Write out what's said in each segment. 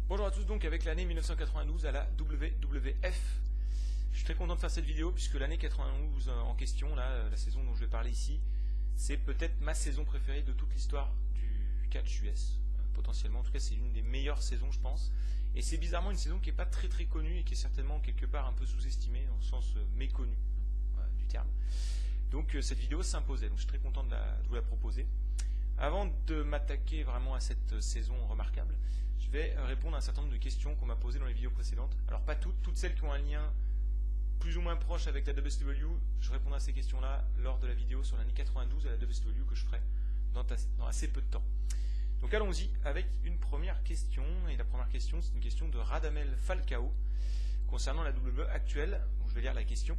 Bonjour à tous, donc avec l'année 1992 à la WWF. Je suis très content de faire cette vidéo puisque l'année 92 en question, là, la saison dont je vais parler ici, c'est peut-être ma saison préférée de toute l'histoire du catch US. Potentiellement, en tout cas c'est une des meilleures saisons je pense. Et c'est bizarrement une saison qui n'est pas très connue et qui est certainement quelque part un peu sous-estimée, dans le sens méconnu du terme. Donc cette vidéo s'imposait, donc je suis très content de vous la proposer. Avant de m'attaquer vraiment à cette saison remarquable, je vais répondre à un certain nombre de questions qu'on m'a posées dans les vidéos précédentes. Alors pas toutes celles qui ont un lien plus ou moins proche avec la WCW, je répondrai à ces questions-là lors de la vidéo sur l'année 92 à la WCW que je ferai dans assez peu de temps. Donc allons-y avec une première question, et la première question c'est une question de Radamel Falcao concernant la WWE actuelle, donc je vais lire la question.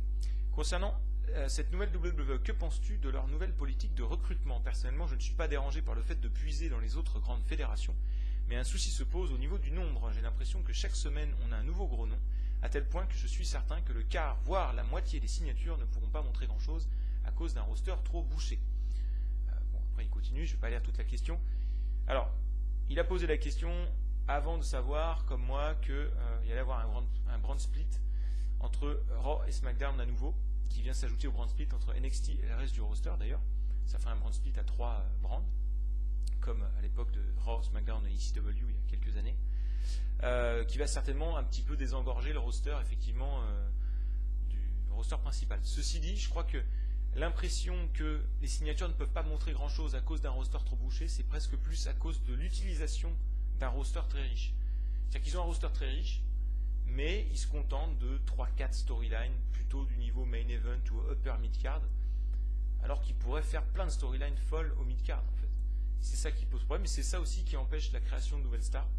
Concernant cette nouvelle WWE, que penses-tu de leur nouvelle politique de recrutement? Personnellement, je ne suis pas dérangé par le fait de puiser dans les autres grandes fédérations, mais un souci se pose au niveau du nombre. J'ai l'impression que chaque semaine, on a un nouveau gros nom, à tel point que je suis certain que le quart, voire la moitié des signatures ne pourront pas montrer grand-chose à cause d'un roster trop bouché. Bon, après, il continue, je ne vais pas lire toute la question. Alors, il a posé la question avant de savoir, comme moi, qu'il y allait avoir un brand split entre Raw et SmackDown à nouveau, qui vient s'ajouter au brand split entre NXT et le reste du roster d'ailleurs. Ça fait un brand split à 3 brands, comme à l'époque de Raw, SmackDown et ECW il y a quelques années, qui va certainement un petit peu désengorger le roster effectivement du roster principal. Ceci dit, je crois que l'impression que les signatures ne peuvent pas montrer grand chose à cause d'un roster trop bouché, c'est presque plus à cause de l'utilisation d'un roster très riche. C'est-à-dire qu'ils ont un roster très riche, mais ils se contentent de 3-4 storylines plutôt du niveau main event ou upper mid-card, alors qu'ils pourraient faire plein de storylines folles au mid-card en fait. C'est ça qui pose problème, et c'est ça aussi qui empêche la création de nouvelles stars.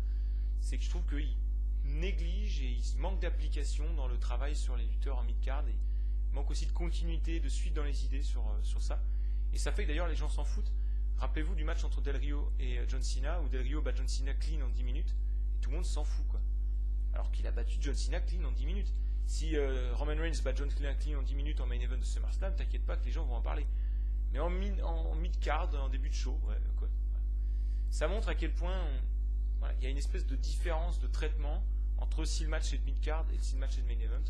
C'est que je trouve qu'ils négligent et ils manquent d'application dans le travail sur les lutteurs en mid-card, et il manque aussi de continuité, de suite dans les idées sur ça. Et ça fait que d'ailleurs les gens s'en foutent. Rappelez-vous du match entre Del Rio et John Cena, où Del Rio bat John Cena clean en 10 minutes, et tout le monde s'en fout quoi. Alors qu'il a battu John Cena clean en 10 minutes. Si Roman Reigns bat John Cena clean en 10 minutes en main event de SummerSlam, t'inquiète pas que les gens vont en parler. Mais en mid-card, en début de show, ouais, quoi. Ça montre à quel point il y a une espèce de différence de traitement entre si le match est de mid-card et si le match est de main event.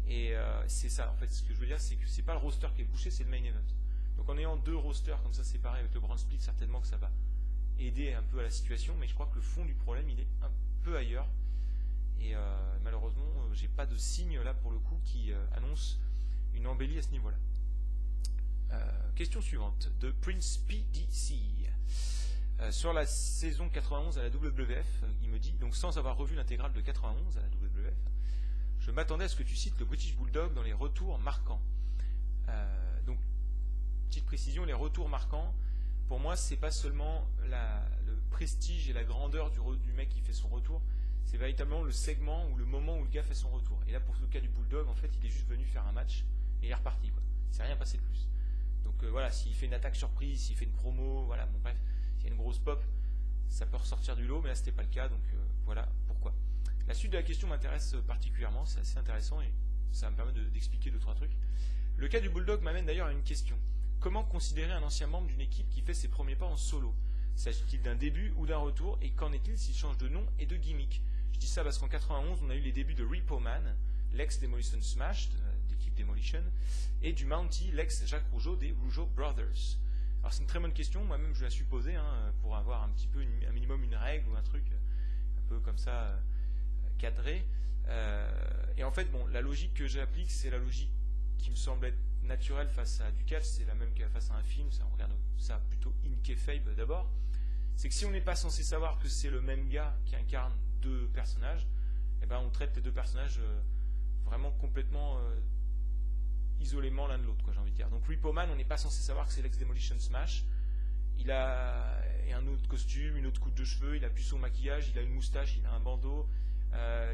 Et c'est ça, en fait, ce que je veux dire, c'est que c'est pas le roster qui est bouché, c'est le main event. Donc en ayant 2 rosters comme ça séparés avec le brand split, certainement que ça va aider un peu à la situation, mais je crois que le fond du problème, il est un peu ailleurs. Et malheureusement, j'ai pas de signe là pour le coup qui annonce une embellie à ce niveau-là. Question suivante de Prince PDC. Sur la saison 91 à la WWF, il me dit, donc sans avoir revu l'intégrale de 91 à la WWF, je m'attendais à ce que tu cites le British Bulldog dans les retours marquants. Donc, petite précision, les retours marquants, pour moi, c'est pas seulement le prestige et la grandeur du mec qui fait son retour, c'est véritablement le segment ou le moment où le gars fait son retour. Et là, pour le cas du Bulldog, en fait, il est juste venu faire un match et il est reparti, quoi. Il s'est rien passé de plus. Donc voilà, s'il fait une attaque surprise, s'il fait une promo, voilà, bon bref, s'il y a une grosse pop, ça peut ressortir du lot, mais là c'était pas le cas, donc voilà pourquoi. La suite de la question m'intéresse particulièrement, c'est assez intéressant et ça me permet d'expliquer 2-3 trucs. Le cas du Bulldog m'amène d'ailleurs à une question. Comment considérer un ancien membre d'une équipe qui fait ses premiers pas en solo? S'agit-il d'un début ou d'un retour, et qu'en est-il s'il change de nom et de gimmick? Je dis ça parce qu'en 91, on a eu les débuts de Repo Man, l'ex-Demolition Smash, d'équipe Demolition, et du Mountie, l'ex-Jacques Rougeau des Rougeau Brothers. Alors c'est une très bonne question, moi-même je la suis posée, pour avoir un petit peu, un minimum une règle ou un truc, un peu comme ça, cadré. Et en fait, bon, la logique que j'applique, c'est la logique qui me semble être naturelle face à du catch, c'est la même que face à un film, on regarde ça plutôt in kayfabe d'abord. C'est que si on n'est pas censé savoir que c'est le même gars qui incarne 2 personnages, eh ben on traite les 2 personnages vraiment complètement isolément l'un de l'autre, j'ai envie de dire. Donc Repo Man, on n'est pas censé savoir que c'est l'ex-Demolition Smash. Il a un autre costume, une autre coupe de cheveux, il a plus son maquillage, il a une moustache, il a un bandeau,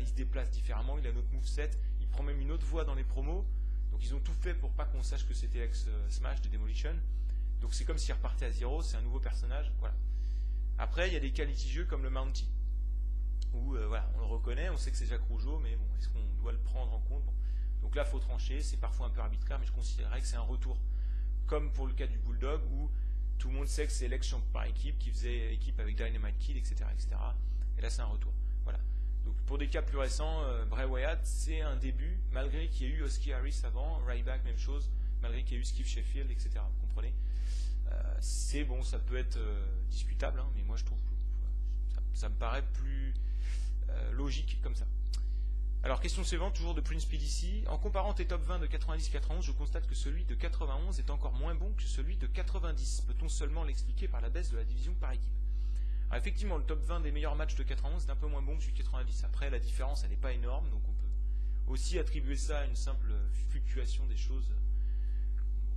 il se déplace différemment, il a un autre moveset, il prend même une autre voix dans les promos. Donc ils ont tout fait pour pas qu'on sache que c'était l'ex-Smash de Demolition. Donc c'est comme s'il repartait à zéro, c'est un nouveau personnage, voilà. Après, il y a des cas litigieux comme le Mountie, où voilà, on le reconnaît, on sait que c'est Jacques Rougeau, mais bon, est-ce qu'on doit le prendre en compte? Bon. Donc là, il faut trancher, c'est parfois un peu arbitraire, mais je considérerais que c'est un retour. Comme pour le cas du Bulldog, où tout le monde sait que c'est l'ex-champion par équipe, qui faisait équipe avec Dynamite Kid, etc., etc. Et là, c'est un retour. Voilà. Pour des cas plus récents, Bray Wyatt, c'est un début, malgré qu'il y ait eu Husky Harris avant, Ryback, même chose, malgré qu'il y ait eu Steve Sheffield, etc. Vous comprenez? C'est bon, ça peut être discutable, hein, mais moi je trouve que ça me paraît plus logique comme ça. Alors, question suivante, toujours de Prince PDC. En comparant tes top 20 de 90-91, je constate que celui de 91 est encore moins bon que celui de 90. Peut-on seulement l'expliquer par la baisse de la division par équipe? Alors, effectivement, le top 20 des meilleurs matchs de 91 est un peu moins bon que celui de 90. Après, la différence, elle n'est pas énorme, donc on peut aussi attribuer ça à une simple fluctuation des choses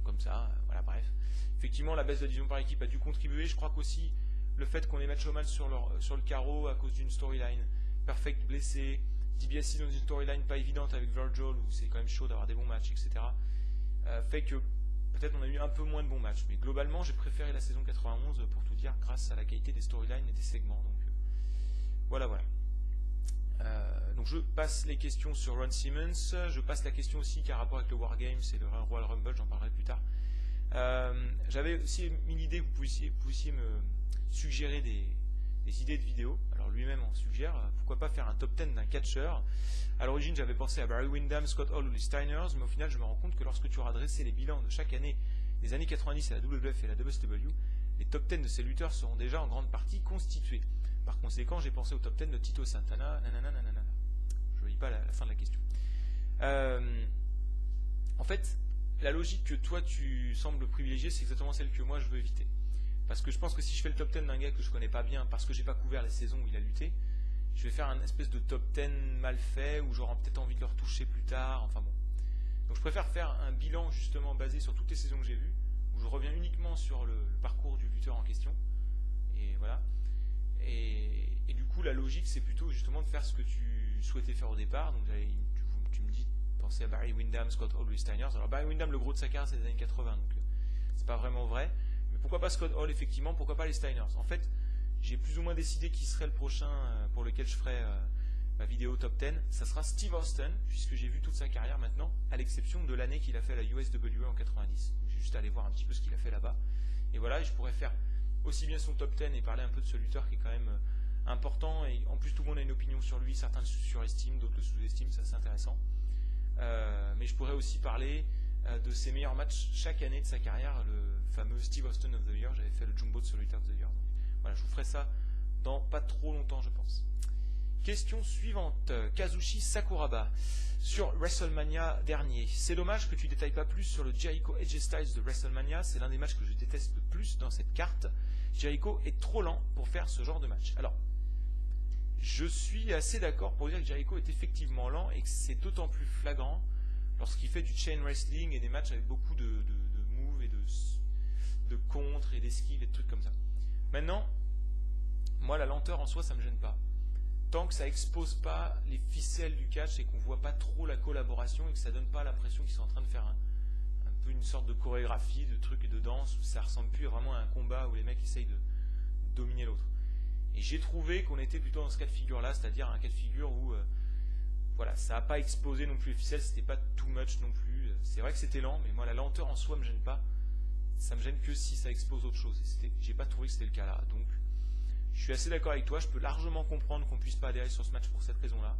comme ça. Voilà, bref. Effectivement, la baisse de la division par équipe a dû contribuer. Je crois qu'aussi le fait qu'on ait Macho Man sur le carreau à cause d'une storyline, Perfect blessé, DiBiase dans une storyline pas évidente avec Virgil, où c'est quand même chaud d'avoir des bons matchs, etc., fait que peut-être on a eu un peu moins de bons matchs. Mais globalement, j'ai préféré la saison 91, pour tout dire, grâce à la qualité des storylines et des segments. Donc voilà. Donc je passe les questions sur Ron Simmons. Je passe la question aussi qui a rapport avec le Wargames et le Royal Rumble, j'en parlerai plus tard. J'avais aussi mis l'idée que vous puissiez me suggérer des idées de vidéos. Alors lui-même en suggère, pourquoi pas faire un top 10 d'un catcheur. À l'origine, j'avais pensé à Barry Windham, Scott Hall ou les Steiners, mais au final, je me rends compte que lorsque tu auras dressé les bilans de chaque année des années 90 à la WWF et la WCW, les top 10 de ces lutteurs seront déjà en grande partie constitués. Par conséquent, j'ai pensé au top 10 de Tito Santana, nanana. Je ne lis pas la fin de la question. En fait, la logique que toi tu sembles privilégier, c'est exactement celle que moi je veux éviter. Parce que je pense que si je fais le top 10 d'un gars que je connais pas bien, parce que j'ai pas couvert les saisons où il a lutté, je vais faire un espèce de top 10 mal fait, où j'aurai peut-être envie de le retoucher plus tard, enfin bon. Donc je préfère faire un bilan justement basé sur toutes les saisons que j'ai vues, où je reviens uniquement sur le parcours du lutteur en question, et voilà. Et du coup, la logique, c'est plutôt justement de faire ce que tu souhaitais faire au départ. Donc tu me dis, penser à Barry Windham, Scott Hall, Louis Steiners. Alors Barry Windham, le gros de sa carrière, c'est les années 80, donc c'est pas vraiment vrai. Mais pourquoi pas Scott Hall, effectivement, pourquoi pas les Steiners? En fait, j'ai plus ou moins décidé qui serait le prochain pour lequel je ferai ma vidéo top 10. Ça sera Steve Austin, puisque j'ai vu toute sa carrière maintenant, à l'exception de l'année qu'il a fait à la USWA en 90. J'ai juste allé voir un petit peu ce qu'il a fait là-bas. Et voilà, je pourrais faire aussi bien son top 10 et parler un peu de ce lutteur qui est quand même important. Et en plus, tout le monde a une opinion sur lui. Certains le surestiment, d'autres le sous-estiment. Ça, c'est intéressant. Mais je pourrais aussi parler de ses meilleurs matchs chaque année de sa carrière, le fameux Steve Austin of the Year. J'avais fait le Jumbo de Solitaire of the Year. Donc, voilà, je vous ferai ça dans pas trop longtemps, je pense. Question suivante, Kazushi Sakuraba sur WrestleMania dernier. C'est dommage que tu détailles pas plus sur le Jericho AJ Styles de WrestleMania. C'est l'un des matchs que je déteste le plus dans cette carte. Jericho est trop lent pour faire ce genre de match. Alors, je suis assez d'accord pour dire que Jericho est effectivement lent et que c'est d'autant plus flagrant lorsqu'il fait du chain wrestling et des matchs avec beaucoup de moves et de contres et d'esquives et de trucs comme ça. Maintenant, moi, la lenteur en soi, ça me gêne pas. Tant que ça expose pas les ficelles du catch et qu'on voit pas trop la collaboration et que ça donne pas l'impression qu'ils sont en train de faire un peu une sorte de chorégraphie, de trucs et de danse où ça ressemble plus vraiment à un combat où les mecs essayent de dominer l'autre. Et j'ai trouvé qu'on était plutôt dans ce cas de figure-là, c'est-à-dire un cas de figure où voilà, ça n'a pas explosé non plus les ficelles, c'était pas too much non plus. C'est vrai que c'était lent, mais moi la lenteur en soi me gêne pas. Ça me gêne que si ça expose autre chose. Et j'ai pas trouvé que c'était le cas là. Donc je suis assez d'accord avec toi, je peux largement comprendre qu'on puisse pas adhérer sur ce match pour cette raison-là.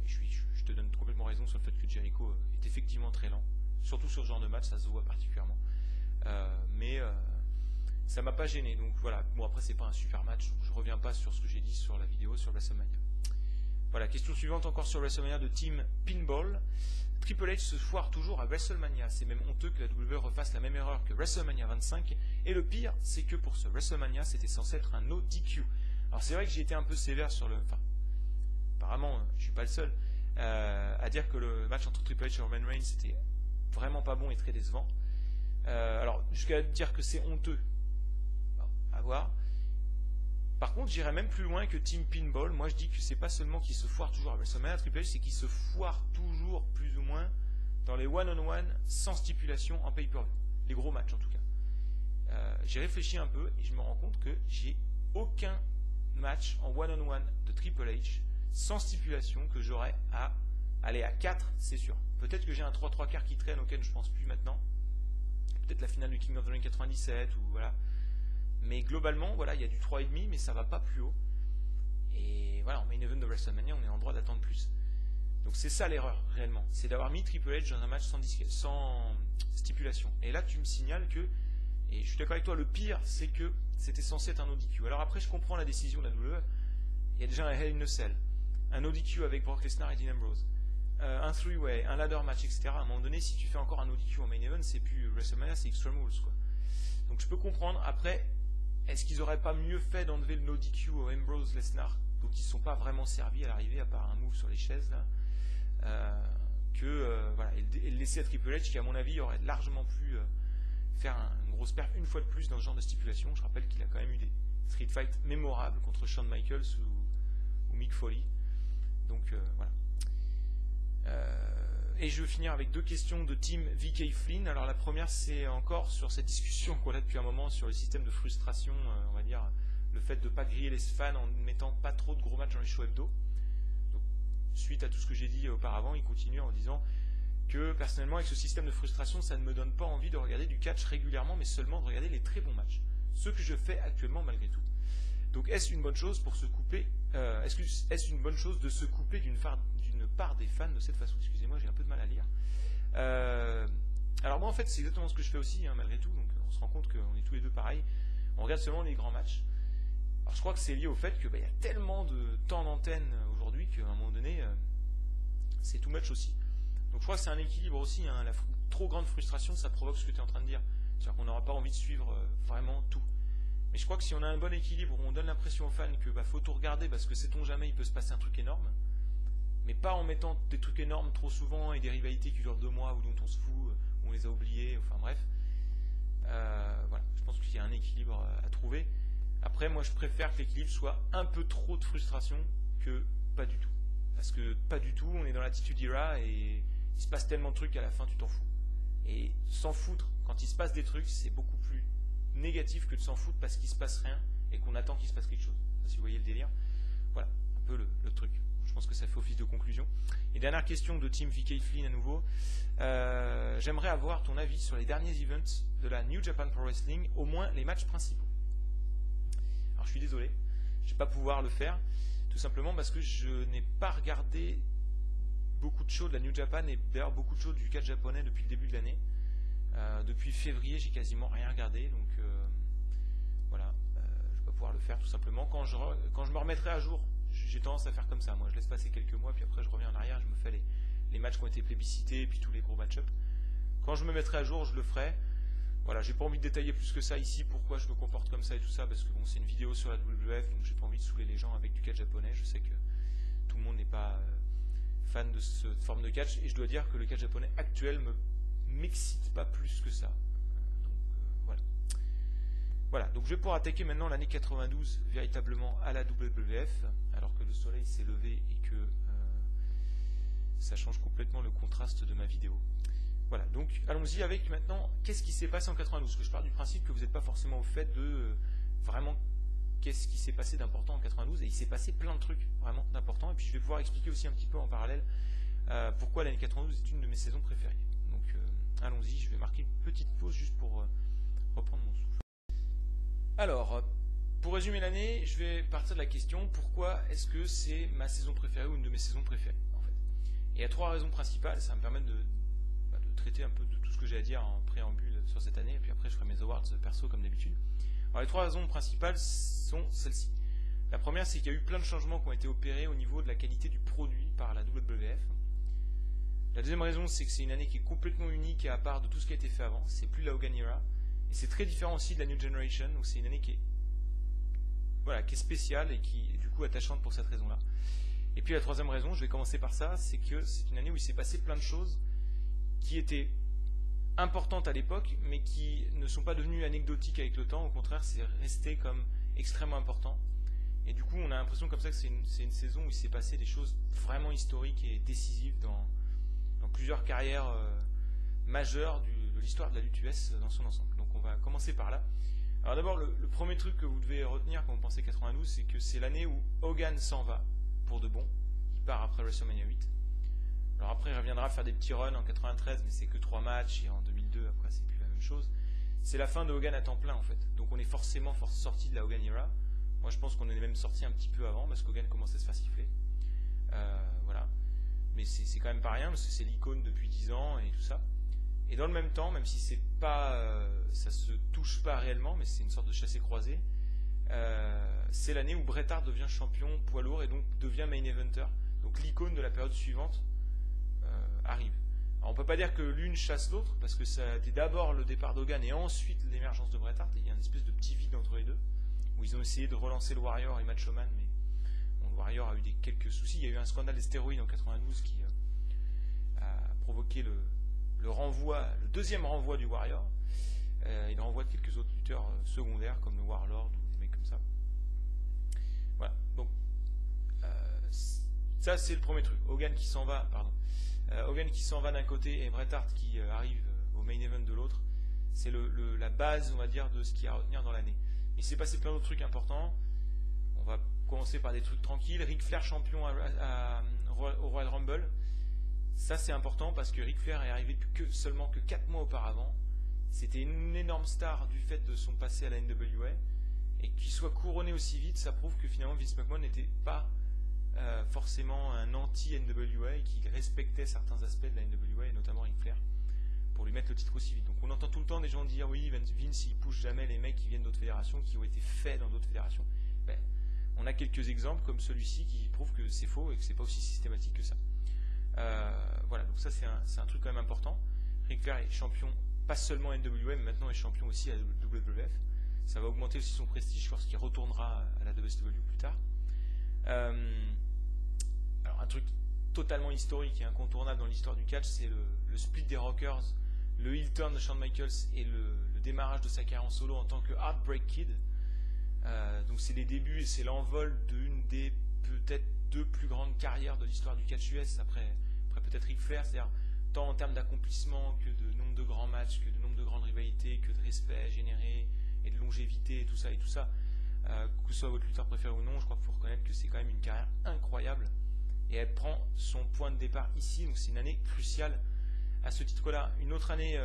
Je te donne complètement raison sur le fait que Jericho est effectivement très lent, surtout sur ce genre de match, ça se voit particulièrement. Mais ça m'a pas gêné, donc voilà. Bon, après c'est pas un super match, donc je reviens pas sur ce que j'ai dit sur la vidéo sur WrestleMania. Voilà, question suivante encore sur WrestleMania de Team Pinball. Triple H se foire toujours à WrestleMania. C'est même honteux que la WWE refasse la même erreur que WrestleMania 25. Et le pire, c'est que pour ce WrestleMania, c'était censé être un no DQ. Alors c'est vrai que j'ai été un peu sévère sur le... Enfin, apparemment, je suis pas le seul à dire que le match entre Triple H et Roman Reigns c'était vraiment pas bon et très décevant. Alors, jusqu'à dire que c'est honteux, à voir. Par contre, j'irais même plus loin que Team Pinball. Moi, je dis que c'est pas seulement qu'il se foire toujours à WrestleMania Triple H, c'est qu'il se foire toujours, plus ou moins, dans les one-on-one sans stipulation en pay-per-view. Les gros matchs, en tout cas. J'ai réfléchi un peu et je me rends compte que j'ai aucun match en one-on-one de Triple H sans stipulation que j'aurais à aller à 4, c'est sûr. Peut-être que j'ai un 3-3 qui traîne auquel je pense plus maintenant. Peut-être la finale du King of the Ring 97 ou voilà. Mais globalement, voilà, il y a du 3,5, mais ça va pas plus haut. Et Mais voilà, en main event de WrestleMania, on est en droit d'attendre plus. Donc c'est ça l'erreur, réellement. C'est d'avoir mis Triple H dans un match sans stipulation. Et là, tu me signales que, et je suis d'accord avec toi, le pire, c'est que c'était censé être un ODQ. Alors après, je comprends la décision de la WWE. Il y a déjà un Hell in a Cell, un ODQ avec Brock Lesnar et Dean Ambrose, un three-way, un ladder match, etc. À un moment donné, si tu fais encore un ODQ en main event, c'est plus WrestleMania, c'est Extreme Rules, quoi. Donc je peux comprendre. Après, est-ce qu'ils auraient pas mieux fait d'enlever le ODQ au Ambrose Lesnar, dont ils ne sont pas vraiment servis à l'arrivée, à part un move sur les chaises, là, voilà, et le laisser à Triple H, qui à mon avis aurait largement pu faire une grosse perf une fois de plus dans ce genre de stipulation. Je rappelle qu'il a quand même eu des street fights mémorables contre Shawn Michaels ou Mick Foley. Donc voilà. Et je veux finir avec 2 questions de Team VK Flynn. Alors la première, c'est encore sur cette discussion qu'on a depuis un moment sur le système de frustration, on va dire le fait de ne pas griller les fans en ne mettant pas trop de gros matchs dans les shows hebdo. Donc, suite à tout ce que j'ai dit auparavant, il continue en disant que personnellement, avec ce système de frustration, ça ne me donne pas envie de regarder du catch régulièrement, mais seulement de regarder les très bons matchs. Ce que je fais actuellement malgré tout. Donc est-ce une bonne chose pour se couper est-ce une bonne chose de se couper d'une part des fans de cette façon? Excusez-moi, j'ai un peu de mal à lire. Alors moi en fait c'est exactement ce que je fais aussi, hein, malgré tout. Donc on se rend compte qu'on est tous les deux pareils. On regarde seulement les grands matchs. Alors je crois que c'est lié au fait que y a tellement de temps d'antenne aujourd'hui qu'à un moment donné c'est too much aussi. Donc je crois que c'est un équilibre aussi, hein. La trop grande frustration, ça provoque ce que tu es en train de dire. C'est-à-dire qu'on n'aura pas envie de suivre vraiment tout. Mais je crois que si on a un bon équilibre où on donne l'impression aux fans que faut tout regarder parce que sait-on jamais, il peut se passer un truc énorme, mais pas en mettant des trucs énormes trop souvent et des rivalités qui durent 2 mois ou dont on se fout, où on les a oubliés, enfin bref. Voilà, je pense qu'il y a un équilibre à trouver. Après, moi je préfère que l'équilibre soit un peu trop de frustration que pas du tout. Parce que pas du tout, on est dans l'attitude era et il se passe tellement de trucs qu'à la fin tu t'en fous. Et s'en foutre, quand il se passe des trucs, c'est beaucoup plus négatif que de s'en foutre parce qu'il se passe rien et qu'on attend qu'il se passe quelque chose. Si vous voyez le délire. Voilà, un peu le truc. Je pense que ça fait office de conclusion. Et dernière question de Team VK Flynn à nouveau. J'aimerais avoir ton avis sur les derniers events de la New Japan Pro Wrestling, au moins les matchs principaux. Alors je suis désolé, je ne vais pas pouvoir le faire, tout simplement parce que je n'ai pas regardé beaucoup de shows de la New Japan et d'ailleurs beaucoup de shows du catch japonais depuis le début de l'année. Depuis février, j'ai quasiment rien regardé, donc voilà, je ne vais pas pouvoir le faire tout simplement. Quand je me remettrai à jour, j'ai tendance à faire comme ça. Moi, je laisse passer quelques mois, puis après je reviens en arrière, je me fais les matchs qui ont été plébiscités, et puis tous les gros match-up. Quand je me mettrai à jour, je le ferai. Voilà, j'ai pas envie de détailler plus que ça ici, pourquoi je me comporte comme ça et tout ça, parce que bon, c'est une vidéo sur la WWF, donc j'ai pas envie de saouler les gens avec du catch japonais. Je sais que tout le monde n'est pas fan de cette forme de catch, et je dois dire que le catch japonais actuel m'excite pas plus que ça. Donc voilà. Donc je vais pouvoir attaquer maintenant l'année 92 véritablement à la WWF, alors que le soleil s'est levé et que ça change complètement le contraste de ma vidéo. Voilà, donc allons-y avec maintenant qu'est-ce qui s'est passé en 92, parce que je pars du principe que vous n'êtes pas forcément au fait de vraiment qu'est-ce qui s'est passé d'important en 92, et il s'est passé plein de trucs vraiment d'importants, et puis je vais pouvoir expliquer aussi un petit peu en parallèle pourquoi l'année 92 est une de mes saisons préférées. Donc allons-y, je vais marquer une petite pause juste pour reprendre mon souffle. Alors, pour résumer l'année, je vais partir de la question pourquoi est-ce que c'est ma saison préférée ou une de mes saisons préférées en fait. Et il y a 3 raisons principales, ça va me permettre de traiter un peu de tout ce que j'ai à dire en préambule sur cette année, et puis après je ferai mes awards perso comme d'habitude. Alors les 3 raisons principales sont celles-ci. La première, c'est qu'il y a eu plein de changements qui ont été opérés au niveau de la qualité du produit par la WWF. La deuxième raison, c'est que c'est une année qui est complètement unique et à part de tout ce qui a été fait avant. C'est plus la Hogan Era. Et c'est très différent aussi de la New Generation, où c'est une année qui est spéciale et qui est du coup attachante pour cette raison-là. Et puis la troisième raison, je vais commencer par ça, c'est que c'est une année où il s'est passé plein de choses qui étaient importantes à l'époque, mais qui ne sont pas devenues anecdotiques avec le temps. Au contraire, c'est resté comme extrêmement important. Et du coup, on a l'impression comme ça que c'est une saison où il s'est passé des choses vraiment historiques et décisives dans plusieurs carrières majeures de l'histoire de la lutte US dans son ensemble. Donc on va commencer par là. Alors d'abord, le premier truc que vous devez retenir quand vous pensez 92, c'est que c'est l'année où Hogan s'en va pour de bon. Il part après WrestleMania 8. Alors après, il reviendra faire des petits runs en 93, mais c'est que 3 matchs, et en 2002, après, c'est plus la même chose. C'est la fin de Hogan à temps plein, en fait. Donc on est forcément sorti de la Hogan Era. Moi je pense qu'on est même sorti un petit peu avant parce qu'Hogan commençait à se faire siffler. Voilà. Mais c'est quand même pas rien parce que c'est l'icône depuis 10 ans et tout ça. Et dans le même temps, même si c'est pas, ça se touche pas réellement, mais c'est une sorte de chassé-croisé, c'est l'année où Bret Hart devient champion poids lourd et donc devient main eventer. Donc l'icône de la période suivante arrive. Alors, on peut pas dire que l'une chasse l'autre parce que ça a été d'abord le départ d'Hogan et ensuite l'émergence de Bret Hart. Et il y a une espèce de petit vide entre les deux où ils ont essayé de relancer le Warrior et Macho Man, mais bon, le Warrior a eu quelques soucis. Il y a eu un scandale des stéroïdes en 92 qui a provoqué le renvoi, le deuxième renvoi du Warrior. Il renvoie de quelques autres lutteurs secondaires comme le Warlord ou des mecs comme ça. Voilà. Donc ça c'est le premier truc. Hogan qui s'en va, Hogan qui s'en va d'un côté et Bret Hart qui arrive au main event de l'autre. C'est la base, on va dire, de ce qu'il y a à retenir dans l'année. Il s'est passé plein d'autres trucs importants. On va commencer par des trucs tranquilles. Ric Flair champion au Royal Rumble. Ça c'est important parce que Ric Flair est arrivé seulement que 4 mois auparavant. C'était une énorme star du fait de son passé à la NWA. Et qu'il soit couronné aussi vite, ça prouve que finalement Vince McMahon n'était pas forcément un anti-NWA et qu'il respectait certains aspects de la NWA et notamment Ric Flair pour lui mettre le titre aussi vite. Donc on entend tout le temps des gens dire oui, Vince il pousse jamais les mecs qui viennent d'autres fédérations, qui ont été faits dans d'autres fédérations. Ben, on a quelques exemples comme celui-ci qui prouvent que c'est faux et que c'est pas aussi systématique que ça. Voilà, donc ça c'est un truc quand même important. Ric Flair est champion pas seulement NWA mais maintenant est champion aussi à WWF. Ça va augmenter aussi son prestige lorsqu'il retournera à la WCW plus tard. Alors un truc totalement historique et incontournable dans l'histoire du catch, c'est le split des Rockers, le heel turn de Shawn Michaels et le démarrage de sa carrière en solo en tant que Heartbreak Kid. Donc c'est les débuts et c'est l'envol d'une des peut-être 2 plus grandes carrières de l'histoire du catch US après peut-être Ric Flair, c'est-à-dire tant en termes d'accomplissement que de nombre de grands matchs, que de nombre de grandes rivalités, que de respect généré et de longévité et tout ça. Que ce soit votre lutteur préféré ou non, je crois qu'il faut reconnaître que c'est quand même une carrière incroyable et elle prend son point de départ ici, donc c'est une année cruciale à ce titre-là. Une autre année,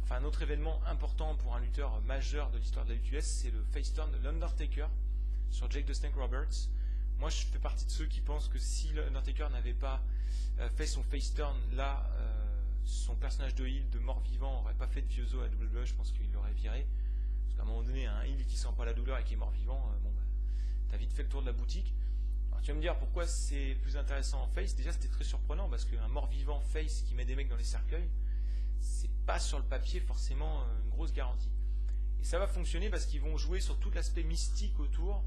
un autre événement important pour un lutteur majeur de l'histoire de la lutte US, c'est le face turn de l'Undertaker sur Jake the Snake Roberts. Moi je fais partie de ceux qui pensent que si l'Undertaker n'avait pas fait son face turn là, son personnage de heel de mort-vivant n'aurait pas fait de vieux os à WWE, je pense qu'il l'aurait viré. Parce qu'à un moment donné, un heel qui sent pas la douleur et qui est mort-vivant, t'as vite fait le tour de la boutique. Alors tu vas me dire pourquoi c'est plus intéressant en face. Déjà c'était très surprenant parce qu'un mort-vivant face qui met des mecs dans les cercueils, c'est pas sur le papier forcément une grosse garantie. Et ça va fonctionner parce qu'ils vont jouer sur tout l'aspect mystique autour.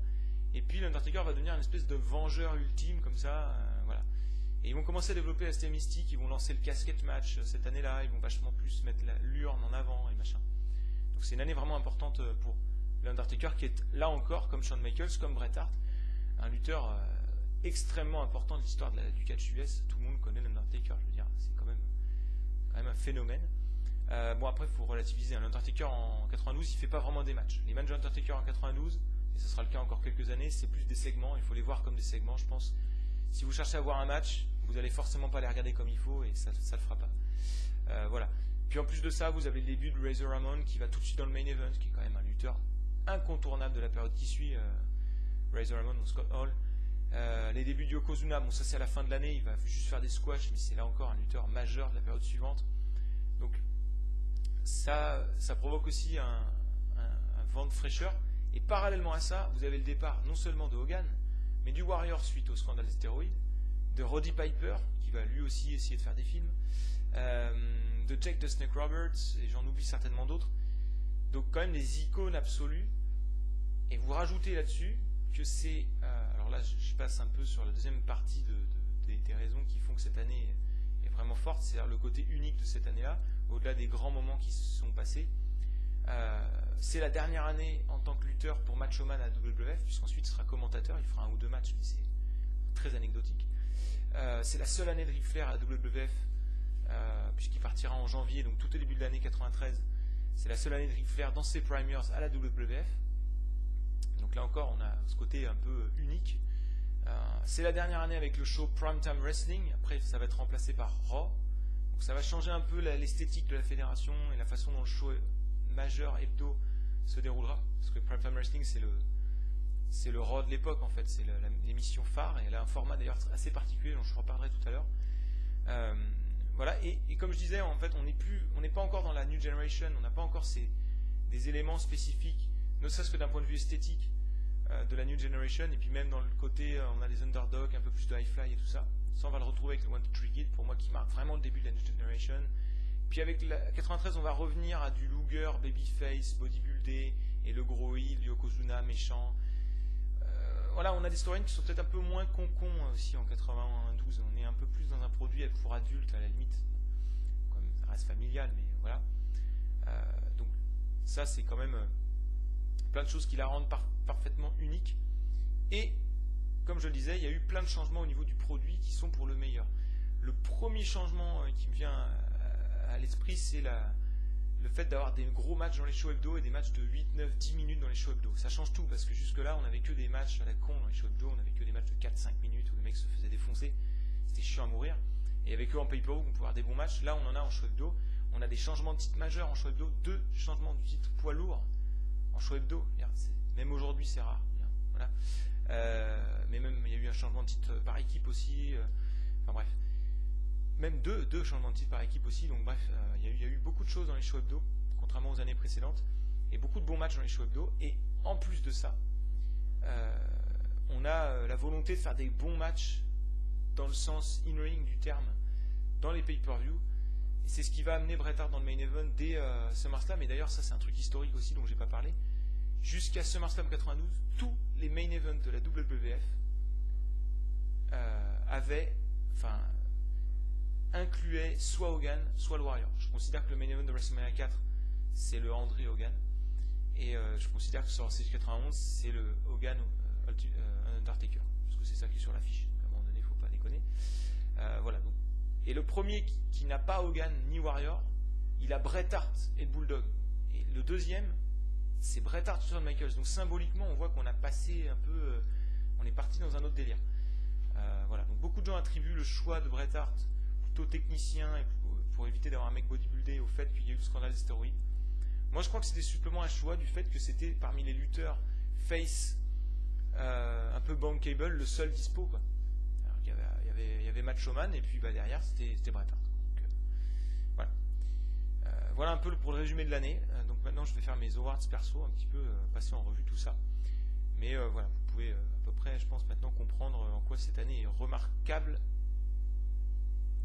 Et puis l'Undertaker va devenir une espèce de vengeur ultime comme ça, voilà. Et ils vont commencer à développer l'aspect mystique, ils vont lancer le casket match cette année-là, ils vont vachement plus mettre l'urne en avant et machin. Donc c'est une année vraiment importante pour l'Undertaker qui est là encore, comme Shawn Michaels, comme Bret Hart, un lutteur extrêmement important de l'histoire du catch US. Tout le monde connaît l'Undertaker, je veux dire, c'est quand même un phénomène. Bon après il faut relativiser, l'Undertaker en 92 il fait pas vraiment des matchs. Les matchs de l'Undertaker en 92, et ce sera le cas encore quelques années, c'est plus des segments, il faut les voir comme des segments je pense. Si vous cherchez à voir un match, vous allez forcément pas les regarder comme il faut et ça le fera pas. Voilà. Puis en plus de ça, vous avez le début de Razor Ramon qui va tout de suite dans le main event, qui est quand même un lutteur incontournable de la période qui suit, Razor Ramon ou Scott Hall. Les débuts de Yokozuna, bon ça c'est à la fin de l'année, il va juste faire des squash, mais c'est là encore un lutteur majeur de la période suivante. Donc ça provoque aussi un vent de fraîcheur. Et parallèlement à ça, vous avez le départ non seulement de Hogan, mais du Warrior suite au scandale des stéroïdes, de Roddy Piper, qui va lui aussi essayer de faire des films, de Jake the Snake Roberts, et j'en oublie certainement d'autres. Donc quand même des icônes absolues. Et vous rajoutez là-dessus que c'est... alors là, je passe un peu sur la deuxième partie des raisons qui font que cette année est vraiment forte, c'est-à-dire le côté unique de cette année-là, au-delà des grands moments qui se sont passés. C'est la dernière année en tant que lutteur pour Macho Man à WWF, puisqu'ensuite il sera commentateur, il fera 1 ou 2 matchs, mais c'est très anecdotique. C'est la seule année de Ric Flair à WWF, puisqu'il partira en janvier, donc tout au début de l'année 93. C'est la seule année de Ric Flair dans ses prime years à la WWF. Donc là encore, on a ce côté un peu unique. C'est la dernière année avec le show Primetime Wrestling, après ça va être remplacé par Raw. Donc ça va changer un peu l'esthétique de la fédération et la façon dont le show majeur hebdo se déroulera, parce que Primetime Wrestling c'est c'est le raw de l'époque en fait, c'est l'émission phare, et elle a un format d'ailleurs assez particulier dont je reparlerai tout à l'heure. Voilà, et comme je disais, en fait, on n'est pas encore dans la New Generation, on n'a pas encore des éléments spécifiques, ne serait-ce que d'un point de vue esthétique, de la New Generation, et puis même dans le côté, on a les underdogs, un peu plus de high fly et tout ça. Ça, on va le retrouver avec le One to Three Kid, pour moi, qui marque vraiment le début de la New Generation. Puis avec la 93, on va revenir à du Luger, Babyface, bodybuildé, et le gros heel, Yokozuna, méchant. Voilà, on a des storylines qui sont peut-être un peu moins con-con aussi en 92. On est un peu plus dans un produit pour adultes, à la limite. Comme ça reste familial, mais voilà. Donc ça, c'est quand même plein de choses qui la rendent parfaitement unique. Et, comme je le disais, il y a eu plein de changements au niveau du produit qui sont pour le meilleur. Le premier changement qui me vient à l'esprit, c'est le fait d'avoir des gros matchs dans les shows hebdo et des matchs de 8, 9, 10 minutes dans les shows hebdo. Ça change tout, parce que jusque-là, on n'avait que des matchs à la con dans les shows hebdo, on n'avait que des matchs de 4, 5 minutes où les mecs se faisaient défoncer. C'était chiant à mourir. Et avec eux en pay-per-view, on pouvait avoir des bons matchs. Là, on en a en show hebdo. On a des changements de titre majeurs en show hebdo, 2 changements de titre poids lourd en show hebdo. Même aujourd'hui, c'est rare. Voilà. Mais même, il y a eu un changement de titre par équipe aussi. Enfin bref. Même deux changements de titre par équipe aussi. Donc bref, il y a eu beaucoup de choses dans les shows hebdo, contrairement aux années précédentes. Et beaucoup de bons matchs dans les shows hebdo. Et en plus de ça, on a la volonté de faire des bons matchs dans le sens in-ring du terme dans les pay-per-view. Et c'est ce qui va amener Bret Hart dans le main event dès SummerSlam. Et d'ailleurs, ça c'est un truc historique aussi dont j'ai pas parlé. Jusqu'à SummerSlam 92, tous les main events de la WWF incluaient soit Hogan, soit le Warrior. Je considère que le main event de WrestleMania 4, c'est le André Hogan. Et je considère que sur CX 91, c'est le Hogan Undertaker. Parce que c'est ça qui est sur l'affiche. Donc à un moment donné, il ne faut pas déconner. Voilà. Donc. Et le premier qui n'a pas Hogan ni Warrior, il a Bret Hart et le Bulldog. Et le deuxième, c'est Bret Hart sur Shawn Michaels. Donc symboliquement, on voit qu'on a passé un peu... on est parti dans un autre délire. Voilà. Donc beaucoup de gens attribuent le choix de Bret Hart plutôt technicien et pour éviter d'avoir un mec bodybuildé au fait qu'il y a eu le scandale des stéroïdes. Moi, je crois que c'était simplement un choix du fait que c'était parmi les lutteurs face un peu bankable le seul dispo, quoi. Alors, il y avait Macho Man et puis derrière c'était Bret Hart. Donc, voilà. Voilà un peu pour le résumé de l'année. Donc maintenant, je vais faire mes awards perso, un petit peu passer en revue tout ça. Mais voilà, vous pouvez à peu près, je pense, maintenant comprendre en quoi cette année est remarquable,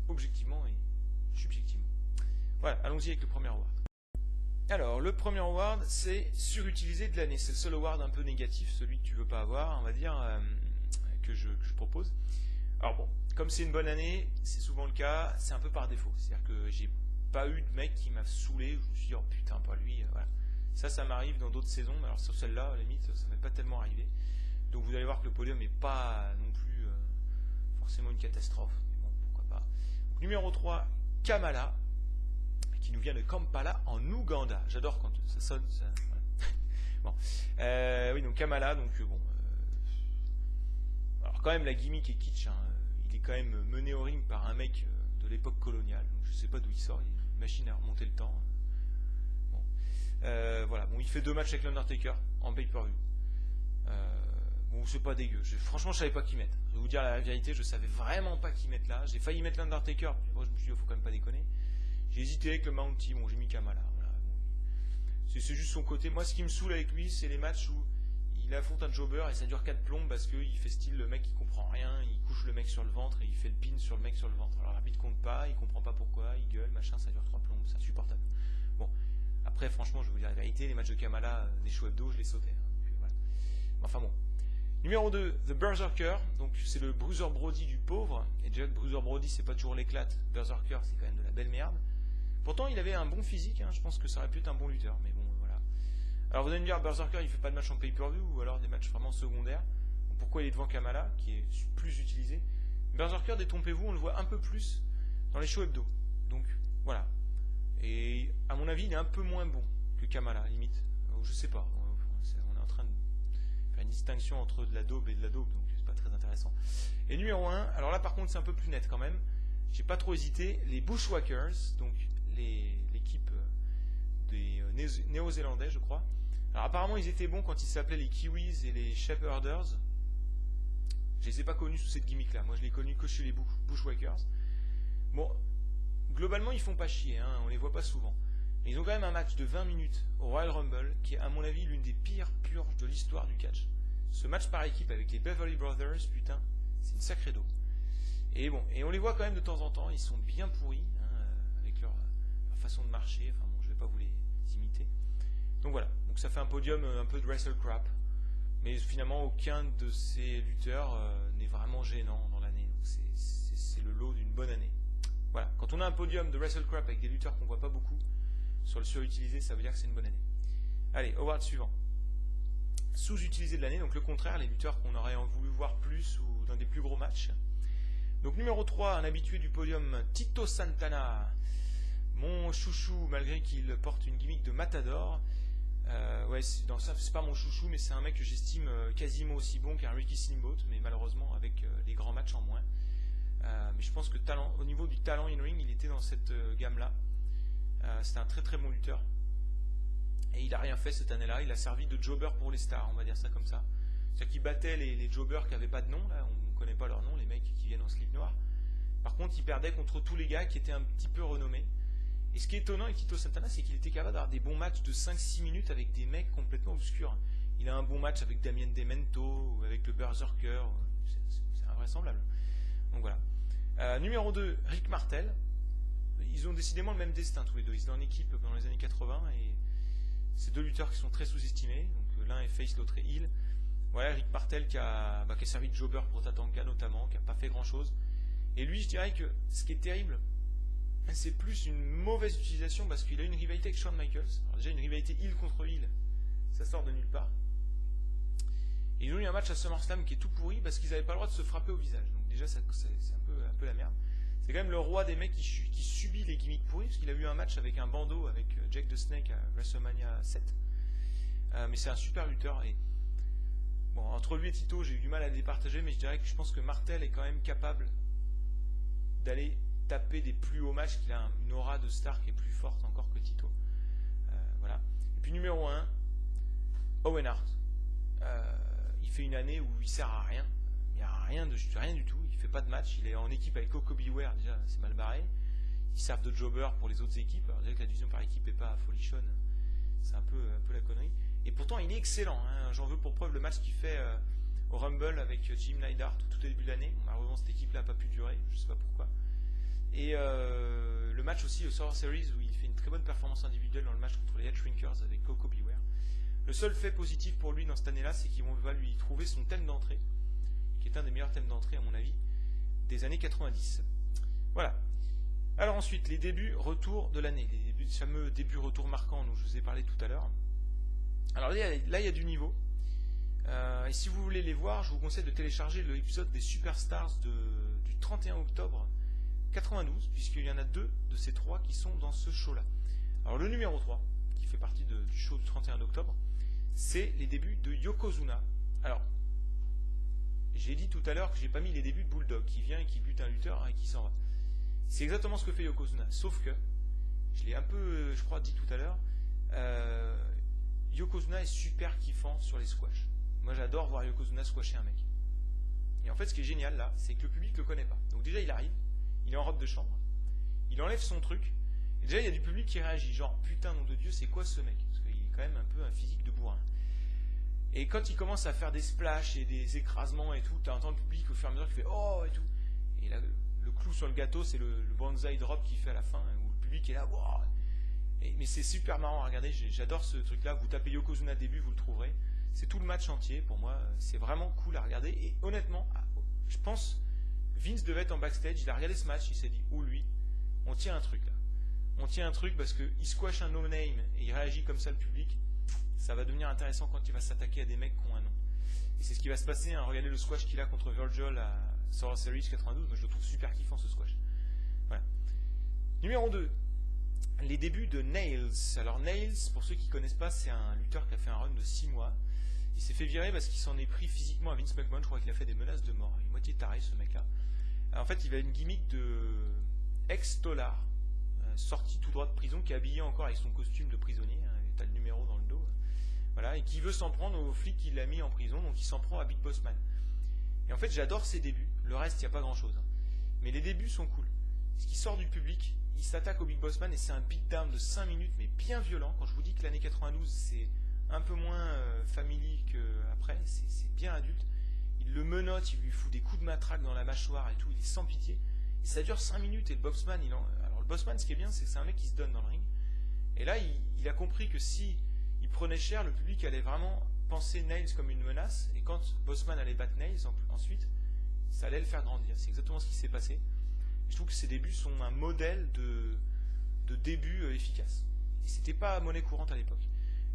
objectivement et subjectivement. Voilà, allons-y avec le premier award. Alors, le premier award, c'est surutilisé de l'année. C'est le seul award un peu négatif, celui que tu veux pas avoir, on va dire, que je propose. Alors bon, comme c'est une bonne année, c'est souvent le cas, c'est un peu par défaut. C'est-à-dire que j'ai pas eu de mec qui m'a saoulé, je me suis dit, oh putain, pas lui, voilà. Ça m'arrive dans d'autres saisons, mais alors sur celle-là, à la limite, ça m'est pas tellement arrivé. Donc vous allez voir que le podium n'est pas non plus forcément une catastrophe. Mais bon, pourquoi pas. Donc, numéro 3, Kamala, qui nous vient de Kampala, en Ouganda. J'adore quand ça sonne. Ça, voilà. Bon. Oui, donc Kamala, donc bon. Alors quand même, la gimmick est kitsch. Hein. Il est quand même mené au ring par un mec de l'époque coloniale. Donc je sais pas d'où il sort. Il a une machine à remonter le temps. Bon. Voilà. Bon, il fait 2 matchs avec l'Undertaker en pay-per-view. Bon, c'est pas dégueu. Franchement, je savais pas qui mettre. Je vais vous dire la vérité, je savais vraiment pas qui mettre là. J'ai failli mettre l'Undertaker. Puis moi, je me suis dit, faut quand même pas déconner. J'ai hésité avec le Mountie. Bon, j'ai mis Kamala. Voilà. Bon, c'est juste son côté. Moi, ce qui me saoule avec lui, c'est les matchs où il affronte un jobber et ça dure 4 plombes parce qu'il fait style le mec qui comprend rien. Il couche le mec sur le ventre et il fait le pin sur le mec sur le ventre. Alors l'arbitre compte pas, il comprend pas pourquoi, il gueule, machin, ça dure 3 plombes, c'est insupportable. Bon, après, franchement, je vais vous dire la vérité, les matchs de Kamala, des shows hebdo, je les sautais. Hein, donc, voilà. Enfin bon. Numéro 2, The Berserker, donc c'est le Bruiser Brody du pauvre, et déjà que Bruiser Brody c'est pas toujours l'éclate, Berserker c'est quand même de la belle merde. Pourtant il avait un bon physique, hein, je pense que ça aurait pu être un bon lutteur, mais bon voilà. Alors vous allez me dire, Berserker il fait pas de match en pay-per-view, ou alors des matchs vraiment secondaires, donc pourquoi il est devant Kamala, qui est plus utilisé. Berserker, détrompez-vous, on le voit un peu plus dans les shows hebdo, donc voilà. Et à mon avis il est un peu moins bon que Kamala, limite, je sais pas, on est en train de une distinction entre de la daube et de la daube, donc c'est pas très intéressant. Et numéro 1, alors là par contre c'est un peu plus net quand même, j'ai pas trop hésité, les Bushwhackers, donc l'équipe des Néo-Zélandais je crois. Alors apparemment ils étaient bons quand ils s'appelaient les Kiwis et les Shepherders. Je les ai pas connus sous cette gimmick là, moi je les ai connus que chez les Bushwhackers. Bon, globalement ils font pas chier, hein, on les voit pas souvent. Mais ils ont quand même un match de 20 minutes au Royal Rumble qui est à mon avis l'une des pires purges de l'histoire du catch. Ce match par équipe avec les Beverly Brothers, putain, c'est une sacrée daube. Et bon, et on les voit quand même de temps en temps, ils sont bien pourris, hein, avec leur façon de marcher, enfin bon, je vais pas vous les imiter. Donc voilà, donc ça fait un podium un peu de wrestle crap, mais finalement aucun de ces lutteurs n'est vraiment gênant dans l'année, donc c'est le lot d'une bonne année. Voilà, quand on a un podium de wrestle crap avec des lutteurs qu'on voit pas beaucoup sur le surutilisé, ça veut dire que c'est une bonne année. Allez, award suivant. Sous-utilisé de l'année, donc le contraire, les lutteurs qu'on aurait voulu voir plus ou dans des plus gros matchs. Donc numéro 3, un habitué du podium, Tito Santana, mon chouchou, malgré qu'il porte une gimmick de matador. Ouais, c'est pas mon chouchou, mais c'est un mec que j'estime quasiment aussi bon qu'un Ricky Steamboat, mais malheureusement avec les grands matchs en moins. Mais je pense que au niveau du talent in-ring, il était dans cette gamme-là. C'était un très très bon lutteur. Et il a rien fait cette année-là, il a servi de jobber pour les stars, on va dire ça comme ça. C'est-à-dire qu'il battait les jobbers qui n'avaient pas de nom, là, on ne connaît pas leur nom, les mecs qui viennent en slip noir. Par contre, il perdait contre tous les gars qui étaient un petit peu renommés. Et ce qui est étonnant avec Tito Santana, c'est qu'il était capable d'avoir des bons matchs de 5-6 minutes avec des mecs complètement obscurs. Il a un bon match avec Damien Demento, ou avec le Berserker, c'est invraisemblable. Donc voilà. Numéro 2, Rick Martel. Ils ont décidément le même destin tous les deux. Ils étaient en équipe dans les années 80 et c'est deux lutteurs qui sont très sous-estimés. Donc l'un est face, l'autre est heel. Voilà, Rick Martel qui a servi de jobber pour Tatanka notamment, qui n'a pas fait grand-chose. Et lui, je dirais que ce qui est terrible, c'est plus une mauvaise utilisation parce qu'il a une rivalité avec Shawn Michaels. Alors déjà, une rivalité heel contre heel, ça sort de nulle part. Et ils ont eu un match à SummerSlam qui est tout pourri parce qu'ils n'avaient pas le droit de se frapper au visage. Donc déjà, c'est un peu la merde. C'est quand même le roi des mecs qui subit les gimmicks pourris, parce qu'il a eu un match avec un bandeau avec Jake the Snake à WrestleMania 7. Mais c'est un super lutteur. Et bon, entre lui et Tito, j'ai eu du mal à les partager, mais je pense que Martel est quand même capable d'aller taper des plus hauts matchs, qu'il a une aura de star qui est plus forte encore que Tito. Voilà. Et puis numéro 1, Owen Hart. Il fait une année où il sert à rien. Il n'y a rien du tout. Il fait pas de match. Il est en équipe avec Coco Beware, déjà c'est mal barré. Ils servent de jobber pour les autres équipes. Alors déjà que la division par équipe n'est pas folichonne, c'est un peu la connerie. Et pourtant il est excellent, hein. J'en veux pour preuve le match qu'il fait au Rumble avec Jim Neidhart tout au début de l'année. Malheureusement cette équipe là n'a pas pu durer, je sais pas pourquoi. Et le match aussi au Survivor Series où il fait une très bonne performance individuelle dans le match contre les Head Shrinkers avec Coco Beware. Le seul fait positif pour lui dans cette année là, c'est qu'il va lui trouver son thème d'entrée, qui est un des meilleurs thèmes d'entrée à mon avis des années 90. Voilà. Alors ensuite, les débuts retours de l'année, les fameux débuts retours marquants dont je vous ai parlé tout à l'heure. Alors là, il y a du niveau. Et si vous voulez les voir, je vous conseille de télécharger l'épisode des Superstars du 31 octobre 92, puisqu'il y en a deux de ces trois qui sont dans ce show-là. Alors le numéro 3, qui fait partie du show du 31 octobre, c'est les débuts de Yokozuna. Alors, j'ai dit tout à l'heure que j'ai pas mis les débuts de Bulldog, qui vient et qui bute un lutteur et qui s'en va. C'est exactement ce que fait Yokozuna, sauf que, je l'ai un peu, je crois, dit tout à l'heure, Yokozuna est super kiffant sur les squash. Moi j'adore voir Yokozuna squasher un mec. Et en fait ce qui est génial là, c'est que le public le connaît pas. Donc déjà il arrive, il est en robe de chambre, il enlève son truc, et déjà il y a du public qui réagit, genre putain nom de Dieu c'est quoi ce mec? Parce qu'il est quand même un peu un physique de bourrin. Et quand il commence à faire des splashs et des écrasements et tout, tu entends le public au fur et à mesure qui fait oh et tout. Et là le clou sur le gâteau c'est le banzai drop qu'il fait à la fin, où le public est là, wow. Mais c'est super marrant à regarder, j'adore ce truc là, vous tapez Yokozuna début, vous le trouverez. C'est tout le match entier, pour moi, c'est vraiment cool à regarder. Et honnêtement, je pense, Vince devait être en backstage, il a regardé ce match, il s'est dit, oh lui, on tient un truc là. On tient un truc parce qu'il squash un no-name et il réagit comme ça le public. Ça va devenir intéressant quand il va s'attaquer à des mecs qui ont un nom. Et c'est ce qui va se passer, hein. Regardez le squash qu'il a contre Virgil à Survivor Series 92, moi je le trouve super kiffant ce squash. Voilà. Numéro 2. Les débuts de Nails. Alors Nails, pour ceux qui ne connaissent pas, c'est un lutteur qui a fait un run de 6 mois. Il s'est fait virer parce qu'il s'en est pris physiquement à Vince McMahon. Je crois qu'il a fait des menaces de mort. Il est moitié taré ce mec-là. En fait, il a une gimmick de ex-dollar, sorti tout droit de prison, qui est habillé encore avec son costume de prisonnier. Hein, t'as le numéro dans le dos. voilà, et qui veut s'en prendre au flic qui l'a mis en prison, donc il s'en prend à Big Boss Man. Et en fait, j'adore ses débuts. Le reste, il n'y a pas grand-chose. Hein. Mais les débuts sont cool. Ce qui sort du public, il s'attaque au Big Boss Man et c'est un beatdown de 5 minutes, mais bien violent. Quand je vous dis que l'année 92, c'est un peu moins family qu'après, c'est bien adulte. Il le menotte, il lui fout des coups de matraque dans la mâchoire et tout, il est sans pitié. Et ça dure 5 minutes et le Bossman, alors le Bossman, ce qui est bien, c'est que c'est un mec qui se donne dans le ring. Et là, il a compris que si il prenait cher, le public allait vraiment penser Nails comme une menace. Et quand Bossman allait battre Nails ensuite, ça allait le faire grandir. C'est exactement ce qui s'est passé. Et je trouve que ses débuts sont un modèle de début efficace. Et c'était pas monnaie courante à l'époque.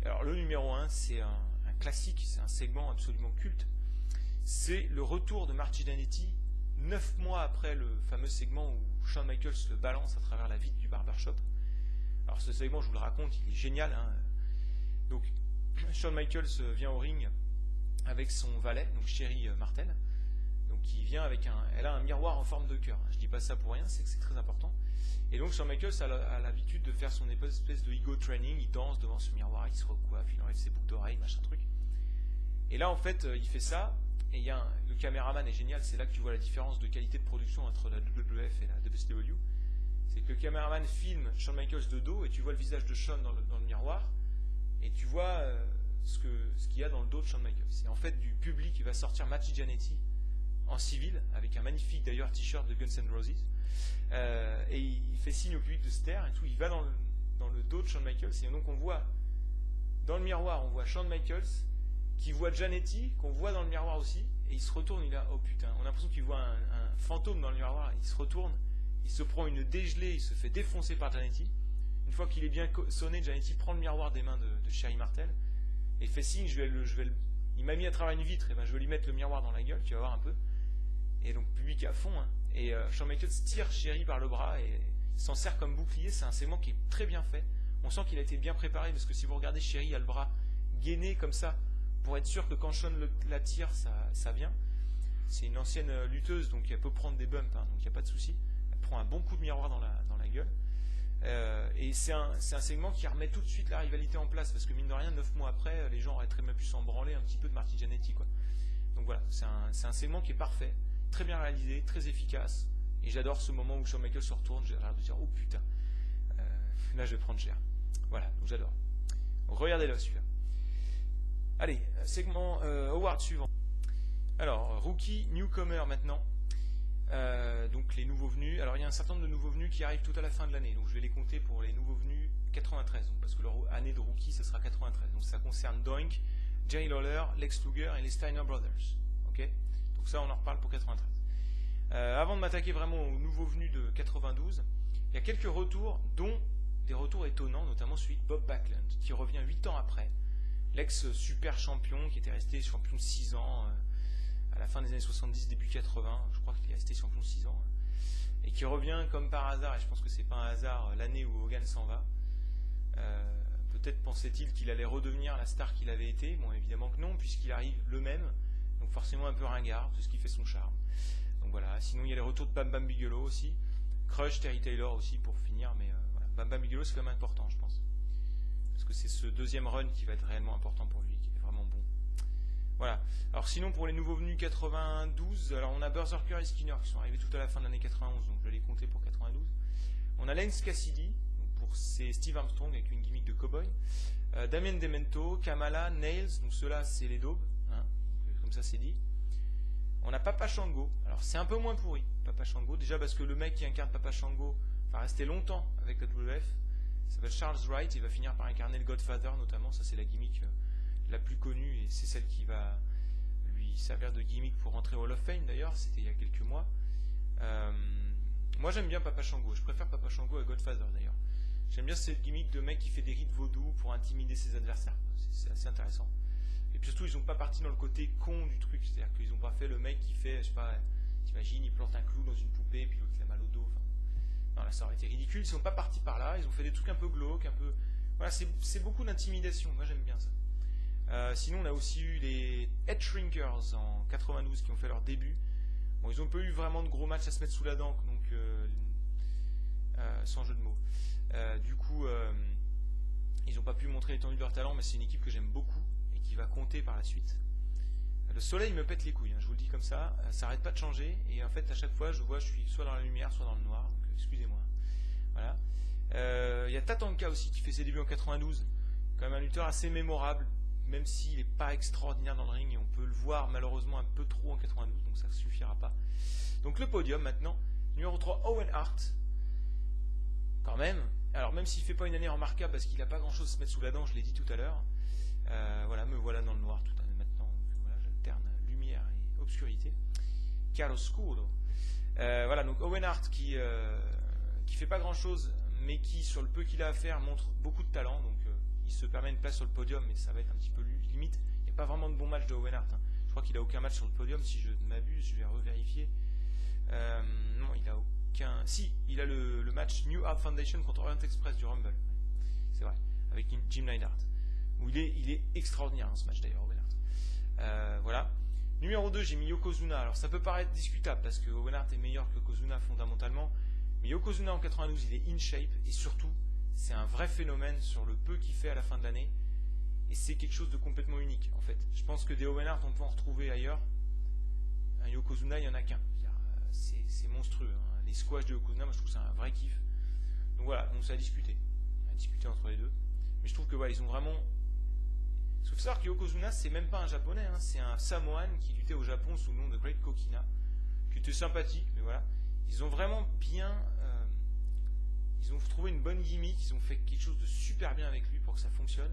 Alors le numéro 1, c'est un classique, c'est un segment absolument culte. C'est le retour de Marty Jannetty 9 mois après le fameux segment où Shawn Michaels le balance à travers la vitre du barbershop. Alors ce segment, je vous le raconte, il est génial. Hein. Donc Shawn Michaels vient au ring avec son valet, donc Sherry Martel, donc qui vient avec elle a un miroir en forme de cœur. Je dis pas ça pour rien, c'est que c'est très important. Et donc Shawn Michaels a l'habitude de faire son espèce de ego training, il danse devant ce miroir, il se recoiffe, il enlève ses boucles d'oreilles, machin truc. Et là en fait il fait ça, et le caméraman est génial, c'est là que tu vois la différence de qualité de production entre la WWF et la WCW. C'est que le caméraman filme Shawn Michaels de dos et tu vois le visage de Shawn dans le miroir et tu vois ce qu'il y a dans le dos de Shawn Michaels. Et en fait, du public, il va sortir Marty Jannetty en civil avec un magnifique d'ailleurs t-shirt de Guns N' Roses et il fait signe au public de se taire et tout. Il va dans le dos de Shawn Michaels et donc on voit dans le miroir, on voit Shawn Michaels qui voit Jannetty, qu'on voit dans le miroir aussi, et il se retourne, il a, oh putain, on a l'impression qu'il voit un fantôme dans le miroir, il se retourne, il se prend une dégelée, il se fait défoncer par Jannetty. Une fois qu'il est bien sonné, Jannetty prend le miroir des mains de Sherry Martel, et il fait signe, il m'a mis à travers une vitre, et ben je vais lui mettre le miroir dans la gueule, tu vas voir un peu. Et donc, public à fond, hein. Et Shawn Michaels tire Sherry par le bras, et s'en sert comme bouclier, c'est un segment qui est très bien fait. On sent qu'il a été bien préparé, parce que si vous regardez, Sherry a le bras gainé comme ça, pour être sûr que quand Shawn la tire, ça vient. C'est une ancienne lutteuse, donc elle peut prendre des bumps, hein, donc il n'y a pas de souci. Elle prend un bon coup de miroir dans la gueule. Et c'est un segment qui remet tout de suite la rivalité en place, parce que mine de rien, 9 mois après, les gens auraient très bien pu s'en branler un petit peu de Marty Jannetty, quoi. Donc voilà, c'est un segment qui est parfait, très bien réalisé, très efficace. Et j'adore ce moment où Shawn Michaels se retourne, j'ai l'air de dire, oh putain, là je vais prendre cher. Voilà, donc j'adore. Regardez-le celui-là. Allez, segment award suivant. Alors, rookie, newcomer maintenant. Donc les nouveaux venus. Alors il y a un certain nombre de nouveaux venus qui arrivent tout à la fin de l'année. Donc je vais les compter pour les nouveaux venus 93. Donc, parce que leur année de rookie, ça sera 93. Donc ça concerne Doink, Jerry Lawler, Lex Luger et les Steiner Brothers. Ok. Donc ça, on en reparle pour 93. Avant de m'attaquer vraiment aux nouveaux venus de 92, il y a quelques retours, dont des retours étonnants, notamment celui de Bob Backlund, qui revient 8 ans après. L'ex-super champion qui était resté champion 6 ans à la fin des années 70, début 80, je crois qu'il est resté champion 6 ans, et qui revient comme par hasard, et je pense que c'est pas un hasard, l'année où Hogan s'en va. Peut-être pensait-il qu'il allait redevenir la star qu'il avait été, bon évidemment que non, puisqu'il arrive le même, donc forcément un peu ringard, c'est ce qui fait son charme. Donc voilà, sinon il y a les retours de Bam Bam Bigelow aussi, Crush, Terry Taylor aussi pour finir, mais voilà. Bam Bam Bigelow c'est quand même important je pense. Parce que c'est ce deuxième run qui va être réellement important pour lui, qui est vraiment bon. Voilà. Alors sinon, pour les nouveaux venus 92, alors on a Berserker et Skinner qui sont arrivés tout à la fin de l'année 91, donc je vais les compter pour 92. On a Lance Cassidy, donc c'est Steve Armstrong avec une gimmick de cowboy. Damien Demento, Kamala, Nails, donc ceux-là c'est les daubes, hein, comme ça c'est dit. On a Papa Shango, alors c'est un peu moins pourri, Papa Shango, déjà parce que le mec qui incarne Papa Shango va rester longtemps avec la WF. Il s'appelle Charles Wright, il va finir par incarner le Godfather notamment, ça c'est la gimmick la plus connue et c'est celle qui va lui servir de gimmick pour rentrer au Hall of Fame d'ailleurs, c'était il y a quelques mois. Moi j'aime bien Papa Shango, je préfère Papa Shango à Godfather d'ailleurs. J'aime bien cette gimmick de mec qui fait des rites vaudou pour intimider ses adversaires, c'est assez intéressant. Et puis surtout ils n'ont pas parti dans le côté con du truc, c'est-à-dire qu'ils n'ont pas fait le mec qui fait, je sais pas, t'imagines, il plante un clou dans une poupée puis l'autre il a mal au dos, enfin. Non, là, ça aurait été ridicule. Ils sont pas partis par là. Ils ont fait des trucs un peu glauques, un peu. Voilà, c'est beaucoup d'intimidation. Moi, j'aime bien ça. Sinon, on a aussi eu les Head Shrinkers en 92 qui ont fait leur début. Bon, ils n'ont pas eu vraiment de gros matchs à se mettre sous la dent, donc sans jeu de mots. Du coup, ils n'ont pas pu montrer l'étendue de leur talent, mais c'est une équipe que j'aime beaucoup. qui va compter par la suite. Le soleil me pète les couilles, hein, je vous le dis comme ça arrête pas de changer, et en fait à chaque fois je suis soit dans la lumière, soit dans le noir, donc excusez-moi. Voilà. Y a Tatanka aussi qui fait ses débuts en 92, quand même un lutteur assez mémorable, même s'il n'est pas extraordinaire dans le ring, et on peut le voir malheureusement un peu trop en 92, donc ça ne suffira pas. Donc le podium maintenant, numéro 3, Owen Hart, quand même, alors même s'il ne fait pas une année remarquable parce qu'il n'a pas grand chose à se mettre sous la dent, je l'ai dit tout à l'heure, voilà, me voilà dans le noir tout à l'heure maintenant, donc voilà, j'alterne lumière et obscurité. Chiaroscuro. Voilà, donc Owen Hart qui fait pas grand chose, mais qui sur le peu qu'il a à faire montre beaucoup de talent, donc il se permet une place sur le podium, mais ça va être un petit peu limite. Il n'y a pas vraiment de bon match de Owen Hart, hein. Je crois qu'il a aucun match sur le podium, si je ne m'abuse, je vais revérifier. Non, il a aucun. Si, il a le match New Art Foundation contre Orient Express du Rumble, c'est vrai, avec Jim Neidhart, où il est extraordinaire dans ce match d'ailleurs, Owen Hart. Voilà. Numéro 2, j'ai mis Yokozuna. Alors ça peut paraître discutable parce que Owen Hart est meilleur que Yokozuna fondamentalement, mais Yokozuna en 92 il est in shape, et surtout c'est un vrai phénomène sur le peu qu'il fait à la fin de l'année, et c'est quelque chose de complètement unique en fait. Je pense que des Owen Hart on peut en retrouver ailleurs. Un Yokozuna il n'y en a qu'un, c'est monstrueux, hein. Les squash de Yokozuna, moi je trouve ça un vrai kiff. Donc voilà, donc ça a discuté entre les deux, mais je trouve que voilà, ils ont vraiment. Il faut savoir que Yokozuna c'est même pas un japonais, hein. C'est un Samoan qui luttait au Japon sous le nom de Great Kokina, qui était sympathique, mais voilà, ils ont vraiment bien ils ont trouvé une bonne gimmick, ils ont fait quelque chose de super bien avec lui pour que ça fonctionne.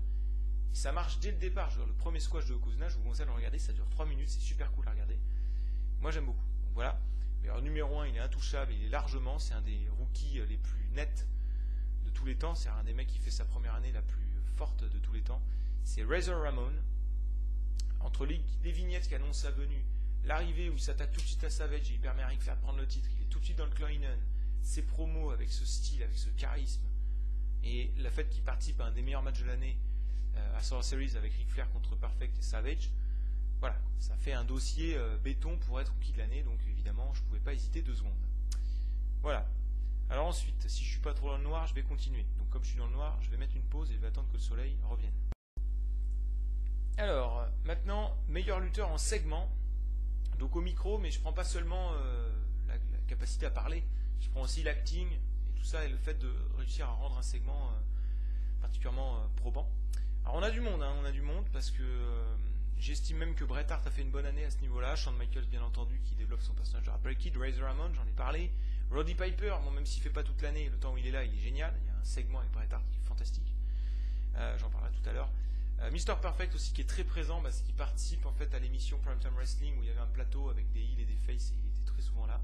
Et ça marche dès le départ. Le premier squash de Yokozuna, je vous conseille de le regarder, ça dure 3 minutes, c'est super cool à regarder. Moi j'aime beaucoup. Donc voilà. Mais alors, numéro 1, il est intouchable, il est largement, c'est un des rookies les plus nets de tous les temps, c'est un des mecs qui fait sa première année la plus forte de tous les temps. C'est Razor Ramon. Entre les vignettes qui annoncent sa venue, l'arrivée où il s'attaque tout de suite à Savage et il permet à Ric Flair de prendre le titre, il est tout de suite dans le Kloinen, ses promos avec ce style, avec ce charisme, et le fait qu'il participe à un des meilleurs matchs de l'année à Survivor Series avec Ric Flair contre Perfect et Savage, voilà, ça fait un dossier béton pour être rookie de l'année, donc évidemment je ne pouvais pas hésiter 2 secondes. Voilà. Alors ensuite, si je ne suis pas trop dans le noir, je vais continuer. Donc comme je suis dans le noir, je vais mettre une pause et je vais attendre que le soleil revienne. Alors, maintenant, meilleur lutteur en segment, donc au micro, mais je ne prends pas seulement la capacité à parler, je prends aussi l'acting et tout ça, et le fait de réussir à rendre un segment particulièrement probant. Alors on a du monde, hein, on a du monde, parce que j'estime même que Bret Hart a fait une bonne année à ce niveau-là. Shawn Michaels, bien entendu, qui développe son personnage de Break It, Razor Ramon, j'en ai parlé. Roddy Piper, bon, même s'il ne fait pas toute l'année, le temps où il est là, il est génial. Il y a un segment avec Bret Hart qui est fantastique. J'en parlerai tout à l'heure. Mr. Perfect aussi, qui est très présent, parce qu'il participe en fait à l'émission Primetime Wrestling, où il y avait un plateau avec des heels et des faces, et il était très souvent là.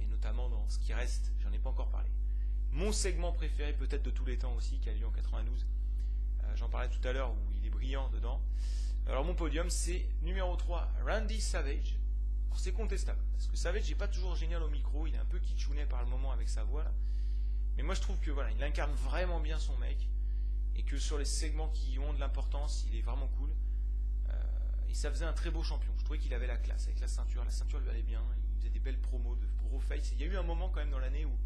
Et notamment dans ce qui reste, j'en ai pas encore parlé. Mon segment préféré peut-être de tous les temps aussi, qui a lieu en 92, j'en parlais tout à l'heure, où il est brillant dedans. Alors mon podium, c'est numéro 3, Randy Savage. Alors c'est contestable, parce que Savage n'est pas toujours génial au micro, il est un peu kitschounet par le moment avec sa voix là. Mais moi je trouve que voilà, il incarne vraiment bien son mec, et que sur les segments qui ont de l'importance, il est vraiment cool. Et ça faisait un très beau champion. Je trouvais qu'il avait la classe avec la ceinture lui allait bien, il faisait des belles promos de gros face. Il y a eu un moment quand même dans l'année où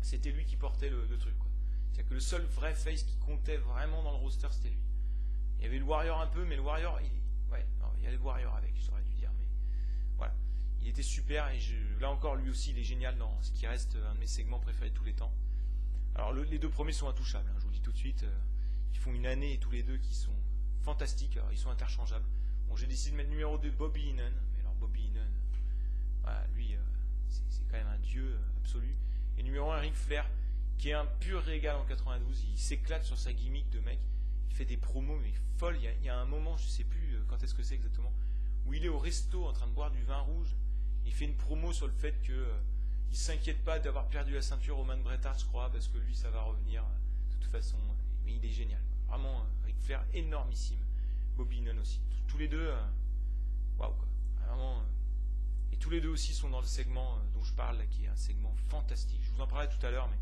c'était lui qui portait le truc, quoi. C'est-à-dire que le seul vrai face qui comptait vraiment dans le roster, c'était lui. Il y avait le Warrior un peu, mais le Warrior, il y avait le Warrior avec, j'aurais dû dire, mais voilà. Il était super, et là encore, lui aussi, il est génial dans ce qui reste un de mes segments préférés de tous les temps. Alors, les 2 premiers sont intouchables, hein, je vous le dis tout de suite. Ils font une année, tous les 2, qui sont fantastiques. Alors, ils sont interchangeables. Bon, j'ai décidé de mettre numéro 2, Bobby Heenan. Mais alors, Bobby Heenan, voilà, lui, c'est quand même un dieu absolu. Et numéro 1, Ric Flair, qui est un pur régal en 92. Il s'éclate sur sa gimmick de mec. Il fait des promos, mais folle. Il y a un moment, je ne sais plus quand est-ce que c'est exactement, où il est au resto en train de boire du vin rouge. Il fait une promo sur le fait que il s'inquiète pas d'avoir perdu la ceinture au Man Bret Hart, je crois, parce que lui, ça va revenir de toute façon. Mais il est génial. Vraiment, Ric Flair, énormissime. Bobby Heenan aussi. Tous les 2, waouh, quoi. Vraiment. Et tous les 2 aussi sont dans le segment dont je parle, là, qui est un segment fantastique. Je vous en parlerai tout à l'heure, mais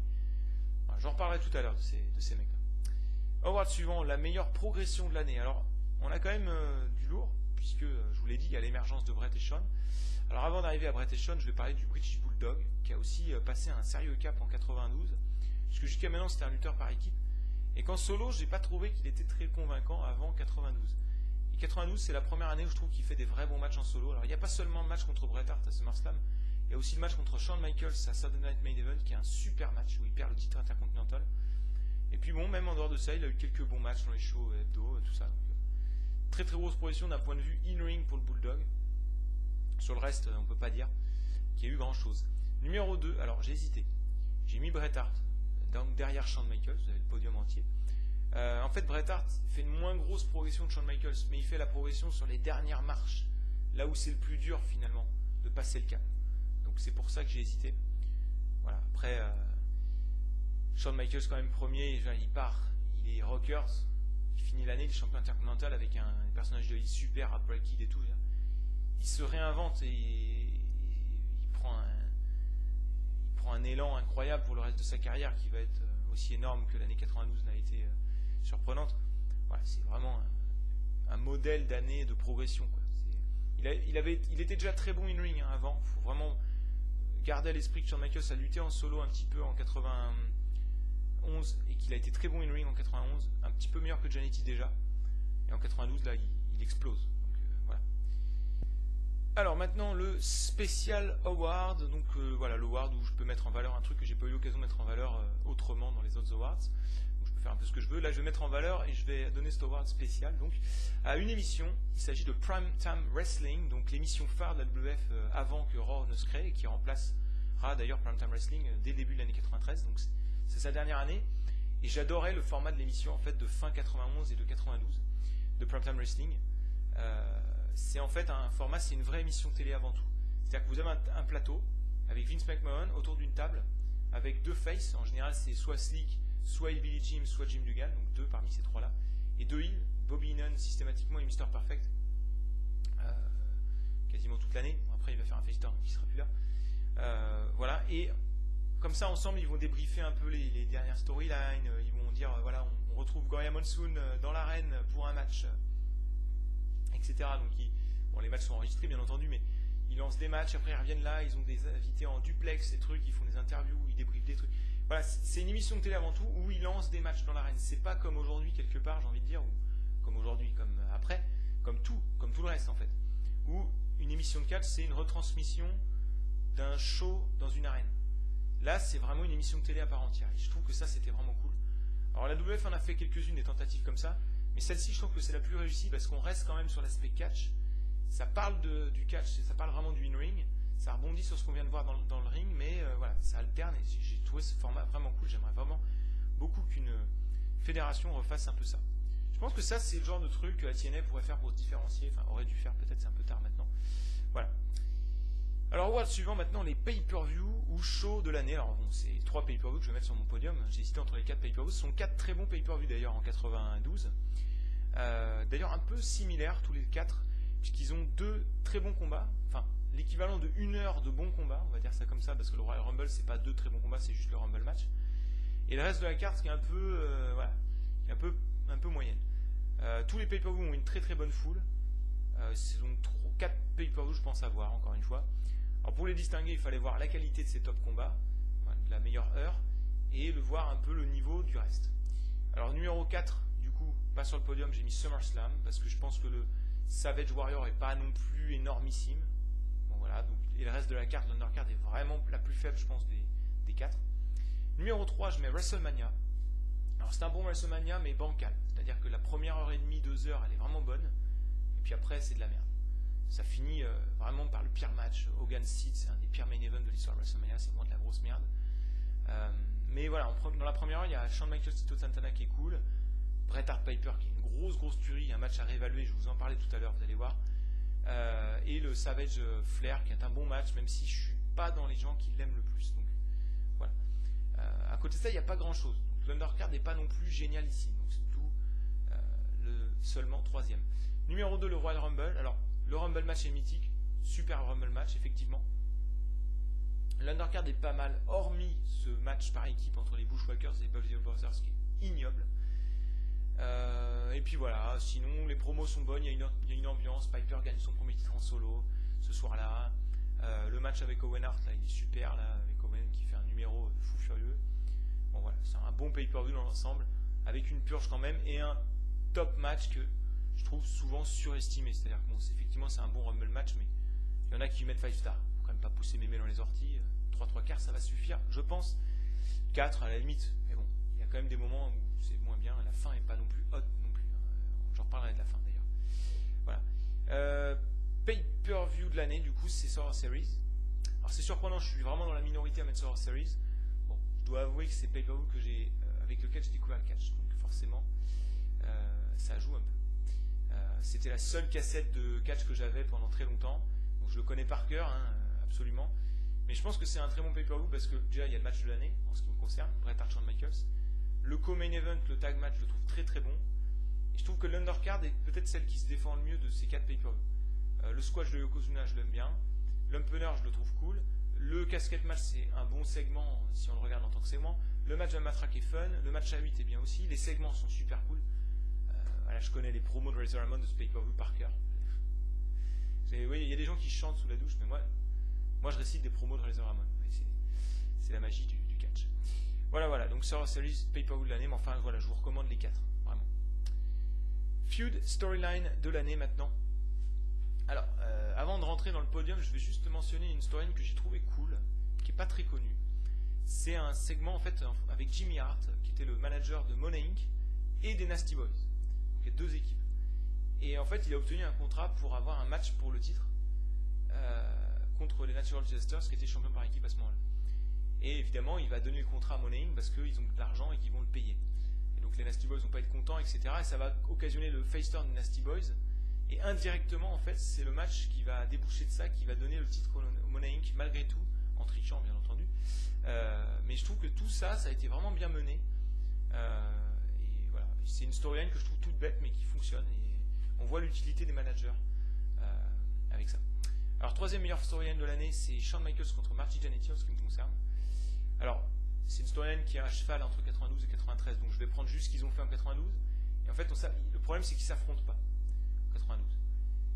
voilà, j'en reparlerai tout à l'heure de ces mecs-là. Award suivant, la meilleure progression de l'année. Alors, on a quand même du lourd, puisque, je vous l'ai dit, il y a l'émergence de Bret et Shawn. Alors avant d'arriver à Bret et Shawn, je vais parler du British Bulldog, qui a aussi passé un sérieux cap en 92, puisque jusqu'à maintenant c'était un lutteur par équipe, Et qu'en solo, j'ai pas trouvé qu'il était très convaincant avant 92. Et 92, c'est la première année où je trouve qu'il fait des vrais bons matchs en solo. Alors il n'y a pas seulement le match contre Bret Hart à SummerSlam, il y a aussi le match contre Shawn Michaels à Saturday Night Main Event, qui est un super match où il perd le titre intercontinental. Et puis bon, même en dehors de ça, il a eu quelques bons matchs dans les shows hebdo, tout ça. Donc, très très grosse progression d'un point de vue in-ring pour le Bulldog. Sur le reste, on ne peut pas dire qu'il y a eu grand chose. Numéro 2, alors j'ai hésité. J'ai mis Bret Hart, donc derrière Shawn Michaels, vous avez le podium entier. En fait, Bret Hart fait une moins grosse progression que Shawn Michaels, mais il fait la progression sur les dernières marches, là où c'est le plus dur finalement de passer le cap. Donc c'est pour ça que j'ai hésité. Voilà. Après, Shawn Michaels quand même premier, il part, il est Rockers, il finit l'année, il est champion intercontinental avec un personnage de heel super, à Break Kid et tout. Il se réinvente et il prend un élan incroyable pour le reste de sa carrière qui va être aussi énorme que l'année 92 n'a été surprenante. Voilà, c'est vraiment un modèle d'année de progression, quoi. Il était déjà très bon in-ring avant. Il faut vraiment garder à l'esprit que Shawn Michaels a lutté en solo un petit peu en 91 et qu'il a été très bon in-ring en 91, un petit peu meilleur que Jannetty déjà. Et en 92, là, il explose. Donc, voilà. Alors maintenant, le Special Award. Donc voilà, l'award où je peux mettre en valeur un truc que j'ai pas eu l'occasion de mettre en valeur autrement dans les autres awards. Un peu ce que je veux. Là, je vais mettre en valeur et je vais donner cet award spécial donc à une émission. Il s'agit de Prime Time Wrestling, donc l'émission phare de la WWF avant que Raw ne se crée et qui remplacera d'ailleurs Prime Time Wrestling dès le début de l'année 93. Donc c'est sa dernière année et j'adorais le format de l'émission en fait de fin 91 et de 92 de Prime Time Wrestling. C'est en fait un format, c'est une vraie émission télé avant tout. C'est-à-dire que vous avez un plateau avec Vince McMahon autour d'une table avec deux faces. En général, c'est soit Slick, soit Billy Jim, soit Jim Duggan, donc deux parmi ces trois-là, et deux heels, Bobby Heenan systématiquement et Mr. Perfect, quasiment toute l'année. Bon, après, il va faire un face turn, donc il ne sera plus là. Voilà, et comme ça, ensemble, ils vont débriefer un peu les dernières storylines. Ils vont dire, voilà, on retrouve Gloria Monsoon dans l'arène pour un match, etc. Donc, bon, les matchs sont enregistrés, bien entendu, mais ils lancent des matchs, après ils reviennent là, ils ont des invités en duplex, des trucs, ils font des interviews, ils débriefent des trucs. Voilà, c'est une émission de télé avant tout où ils lancent des matchs dans l'arène. C'est pas comme aujourd'hui quelque part, j'ai envie de dire, ou comme aujourd'hui, comme après, comme tout le reste en fait. Où une émission de catch, c'est une retransmission d'un show dans une arène. Là, c'est vraiment une émission de télé à part entière. Et je trouve que ça, c'était vraiment cool. Alors la WF en a fait quelques-unes des tentatives comme ça, mais celle-ci, je trouve que c'est la plus réussie parce qu'on reste quand même sur l'aspect catch. Ça parle du catch, ça parle vraiment du in-ring. Ça rebondit sur ce qu'on vient de voir dans le ring, mais voilà, ça alterne et j'ai trouvé ce format vraiment cool. J'aimerais vraiment beaucoup qu'une fédération refasse un peu ça. Je pense que ça, c'est le genre de truc que la TNA pourrait faire pour se différencier, enfin aurait dû faire, peut-être c'est un peu tard maintenant. Voilà. Alors, award suivant maintenant, les pay-per-view ou shows de l'année. Alors bon, c'est 3 pay-per-view que je vais mettre sur mon podium. J'ai hésité entre les 4 pay-per-view. Ce sont 4 très bons pay-per-view d'ailleurs en 92. D'ailleurs un peu similaires tous les 4, puisqu'ils ont 2 très bons combats. Enfin, l'équivalent de 1 heure de bons combats, on va dire ça comme ça, parce que le Royal Rumble, c'est pas 2 très bons combats, c'est juste le Rumble match. Et le reste de la carte qui est un peu, voilà, qui est un peu moyenne. Tous les pay-per-view ont une très très bonne foule. C'est donc 4 pay-per-view, je pense avoir, encore une fois. Alors pour les distinguer, il fallait voir la qualité de ces top combats, de la meilleure heure, et voir un peu le niveau du reste. Alors numéro 4, du coup, pas sur le podium, j'ai mis SummerSlam, parce que je pense que le Savage Warrior est pas non plus énormissime. Bon voilà, donc, et le reste de la carte, l'undercard est vraiment la plus faible, je pense, des 4. Numéro 3, je mets WrestleMania. Alors c'est un bon WrestleMania, mais bancal. C'est-à-dire que la première heure et demie, 2 heures, elle est vraiment bonne, et puis après, c'est de la merde. Ça finit vraiment par le pire match. Hogan Seed, c'est un des pires main events de l'histoire de WrestleMania, c'est vraiment de la grosse merde. Mais voilà, dans la première heure, il y a Shawn Michaels, Tito Santana qui est cool, Bret Hart Piper qui est une grosse tuerie, un match à réévaluer, je vous en parlais tout à l'heure, vous allez voir. Et le Savage Flair qui est un bon match, même si je suis pas dans les gens qui l'aiment le plus. Donc voilà. À côté de ça, il n'y a pas grand chose. L'undercard n'est pas non plus génial ici, donc c'est tout le seulement 3e. Numéro 2, le Royal Rumble. Alors, le Rumble match est mythique, super Rumble match, effectivement. L'undercard est pas mal, hormis ce match par équipe entre les Bushwhackers et les Buffalo Brothers qui est ignoble. Et puis voilà, sinon les promos sont bonnes, il y a une ambiance. Piper gagne son premier titre en solo ce soir-là. Le match avec Owen Hart, là, il est super, là, avec Owen qui fait un numéro de fou furieux. Bon voilà, c'est un bon pay-per-view dans l'ensemble, avec une purge quand même, et un top match que je trouve souvent surestimé. C'est-à-dire que bon, effectivement c'est un bon Rumble match, mais il y en a qui lui mettent 5 stars. Faut quand même pas pousser mémé dans les orties. 3 quarts ça va suffire, je pense. 4 à la limite, mais bon, il y a quand même des moments où c'est moins bien, la fin est pas non plus hot non plus. J'en reparlerai de la fin d'ailleurs. Voilà. Pay-per-view de l'année, du coup, c'est Survivor Series. Alors c'est surprenant, je suis vraiment dans la minorité à mettre Survivor Series. Bon, je dois avouer que c'est pay-per-view que avec lequel j'ai découvert le catch, donc forcément, ça joue un peu. C'était la seule cassette de catch que j'avais pendant très longtemps, donc je le connais par cœur, hein, absolument. Mais je pense que c'est un très bon pay-per-view parce que déjà il y a le match de l'année en ce qui me concerne, Bret Hart, Shawn Michaels. Le co-main event, le tag match, je le trouve très très bon. Et je trouve que l'undercard est peut-être celle qui se défend le mieux de ces 4 pay-per-view. Le squash de Yokozuna, je l'aime bien. L'Umpener, je le trouve cool. Le casquette match, c'est un bon segment si on le regarde en tant que segment. Le match de la matraque est fun. Le match à 8 est bien aussi. Les segments sont super cool. Voilà, je connais les promos de Razor Ramon de ce pay-per-view par cœur. Oui, il y a des gens qui chantent sous la douche, mais moi je récite des promos de Razor Ramon. C'est la magie du catch. Voilà, donc Survivor Series, pay-per-view de l'année, mais enfin voilà, je vous recommande les 4, vraiment. Feud storyline de l'année maintenant. Alors, avant de rentrer dans le podium, je vais juste mentionner une storyline que j'ai trouvé cool, qui n'est pas très connue. C'est un segment en fait avec Jimmy Hart, qui était le manager de Money Inc. Et des Nasty Boys. Donc il y a 2 équipes. Et en fait, il a obtenu un contrat pour avoir un match pour le titre contre les Natural Disasters, qui étaient champions par équipe à ce moment-là. Et évidemment, il va donner le contrat à Money Inc. parce qu'ils ont de l'argent et qu'ils vont le payer. Et donc les Nasty Boys vont pas être contents, etc. Et ça va occasionner le face turn des Nasty Boys. Et indirectement, en fait, c'est le match qui va déboucher de ça, qui va donner le titre au Money Inc. Malgré tout, en trichant bien entendu. Mais je trouve que tout ça, ça a été vraiment bien mené. Et voilà, c'est une storyline que je trouve toute bête, mais qui fonctionne. Et on voit l'utilité des managers avec ça. Alors, 3e meilleure storyline de l'année, c'est Shawn Michaels contre Marty Jannetty, en ce qui me concerne. Alors, c'est une storyline qui est à cheval entre 92 et 93, donc je vais prendre juste ce qu'ils ont fait en 92. Et en fait, le problème, c'est qu'ils ne s'affrontent pas. 92.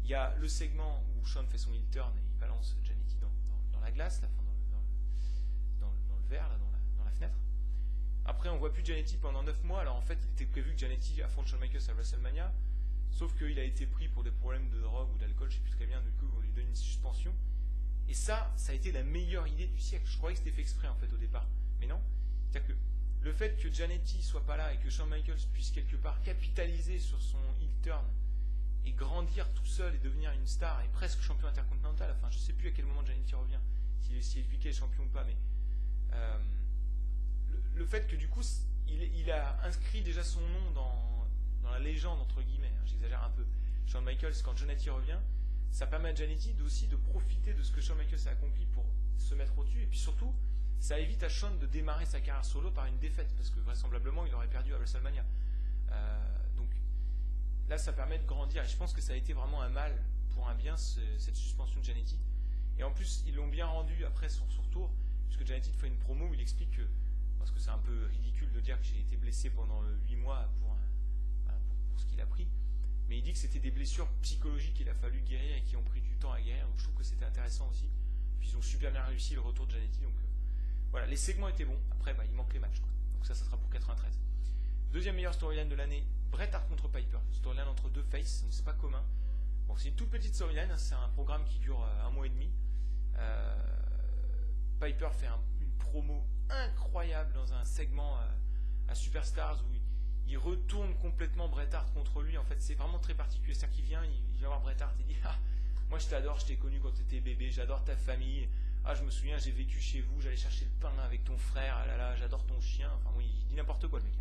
Il y a le segment où Shawn fait son heel turn et il balance Jannetty dans la glace, là, dans le verre, là, dans la fenêtre. Après, on ne voit plus Jannetty pendant 9 mois. Alors en fait, il était prévu que Jannetty affronte Shawn Michaels à WrestleMania, sauf qu'il a été pris pour des problèmes de drogue ou d'alcool, je ne sais plus très bien, du coup, on lui donne une suspension. Et ça a été la meilleure idée du siècle. Je croyais que c'était fait exprès en fait au départ, mais non. C'est-à-dire que le fait que Jannetty soit pas là et que Shawn Michaels puisse quelque part capitaliser sur son heel turn et grandir tout seul et devenir une star et presque champion intercontinental. Enfin, je ne sais plus à quel moment Jannetty revient, si Piquet est champion ou pas, mais le fait que du coup, il a inscrit déjà son nom dans la légende, entre guillemets, hein, j'exagère un peu. Shawn Michaels, quand Jannetty revient, ça permet à Jannetty aussi de profiter de ce que Shawn Michaels a accompli pour se mettre au-dessus, et puis surtout, ça évite à Shawn de démarrer sa carrière solo par une défaite, parce que vraisemblablement, il aurait perdu à WrestleMania. Donc, là, ça permet de grandir, et je pense que ça a été vraiment un mal pour un bien, cette suspension de Jannetty. Et en plus, ils l'ont bien rendu après son retour, puisque Jannetty fait une promo où il explique que, parce que c'est un peu ridicule de dire que j'ai été blessé pendant 8 mois pour ce qu'il a pris, mais il dit que c'était des blessures psychologiques qu'il a fallu guérir et qui ont pris du temps à guérir, donc je trouve que c'était intéressant aussi. Puis ils ont super bien réussi le retour de Jannetty, donc voilà, les segments étaient bons, après il manque les matchs, quoi. Donc ça sera pour 93. 2e meilleure storyline de l'année, Bret Hart contre Piper, storyline entre 2 faces, donc c'est pas commun. Bon, c'est une toute petite storyline, hein, c'est un programme qui dure 1 mois et demi. Piper fait une promo incroyable dans un segment à Superstars où il retourne complètement Bret Hart contre lui. En fait, c'est vraiment très particulier. C'est-à-dire qu'il vient voir Bret Hart et dit « Ah, moi je t'adore, je t'ai connu quand tu étais bébé, j'adore ta famille. Ah, je me souviens, j'ai vécu chez vous, j'allais chercher le pain avec ton frère, ah là là, j'adore ton chien. » Enfin, oui, il dit n'importe quoi, le mec.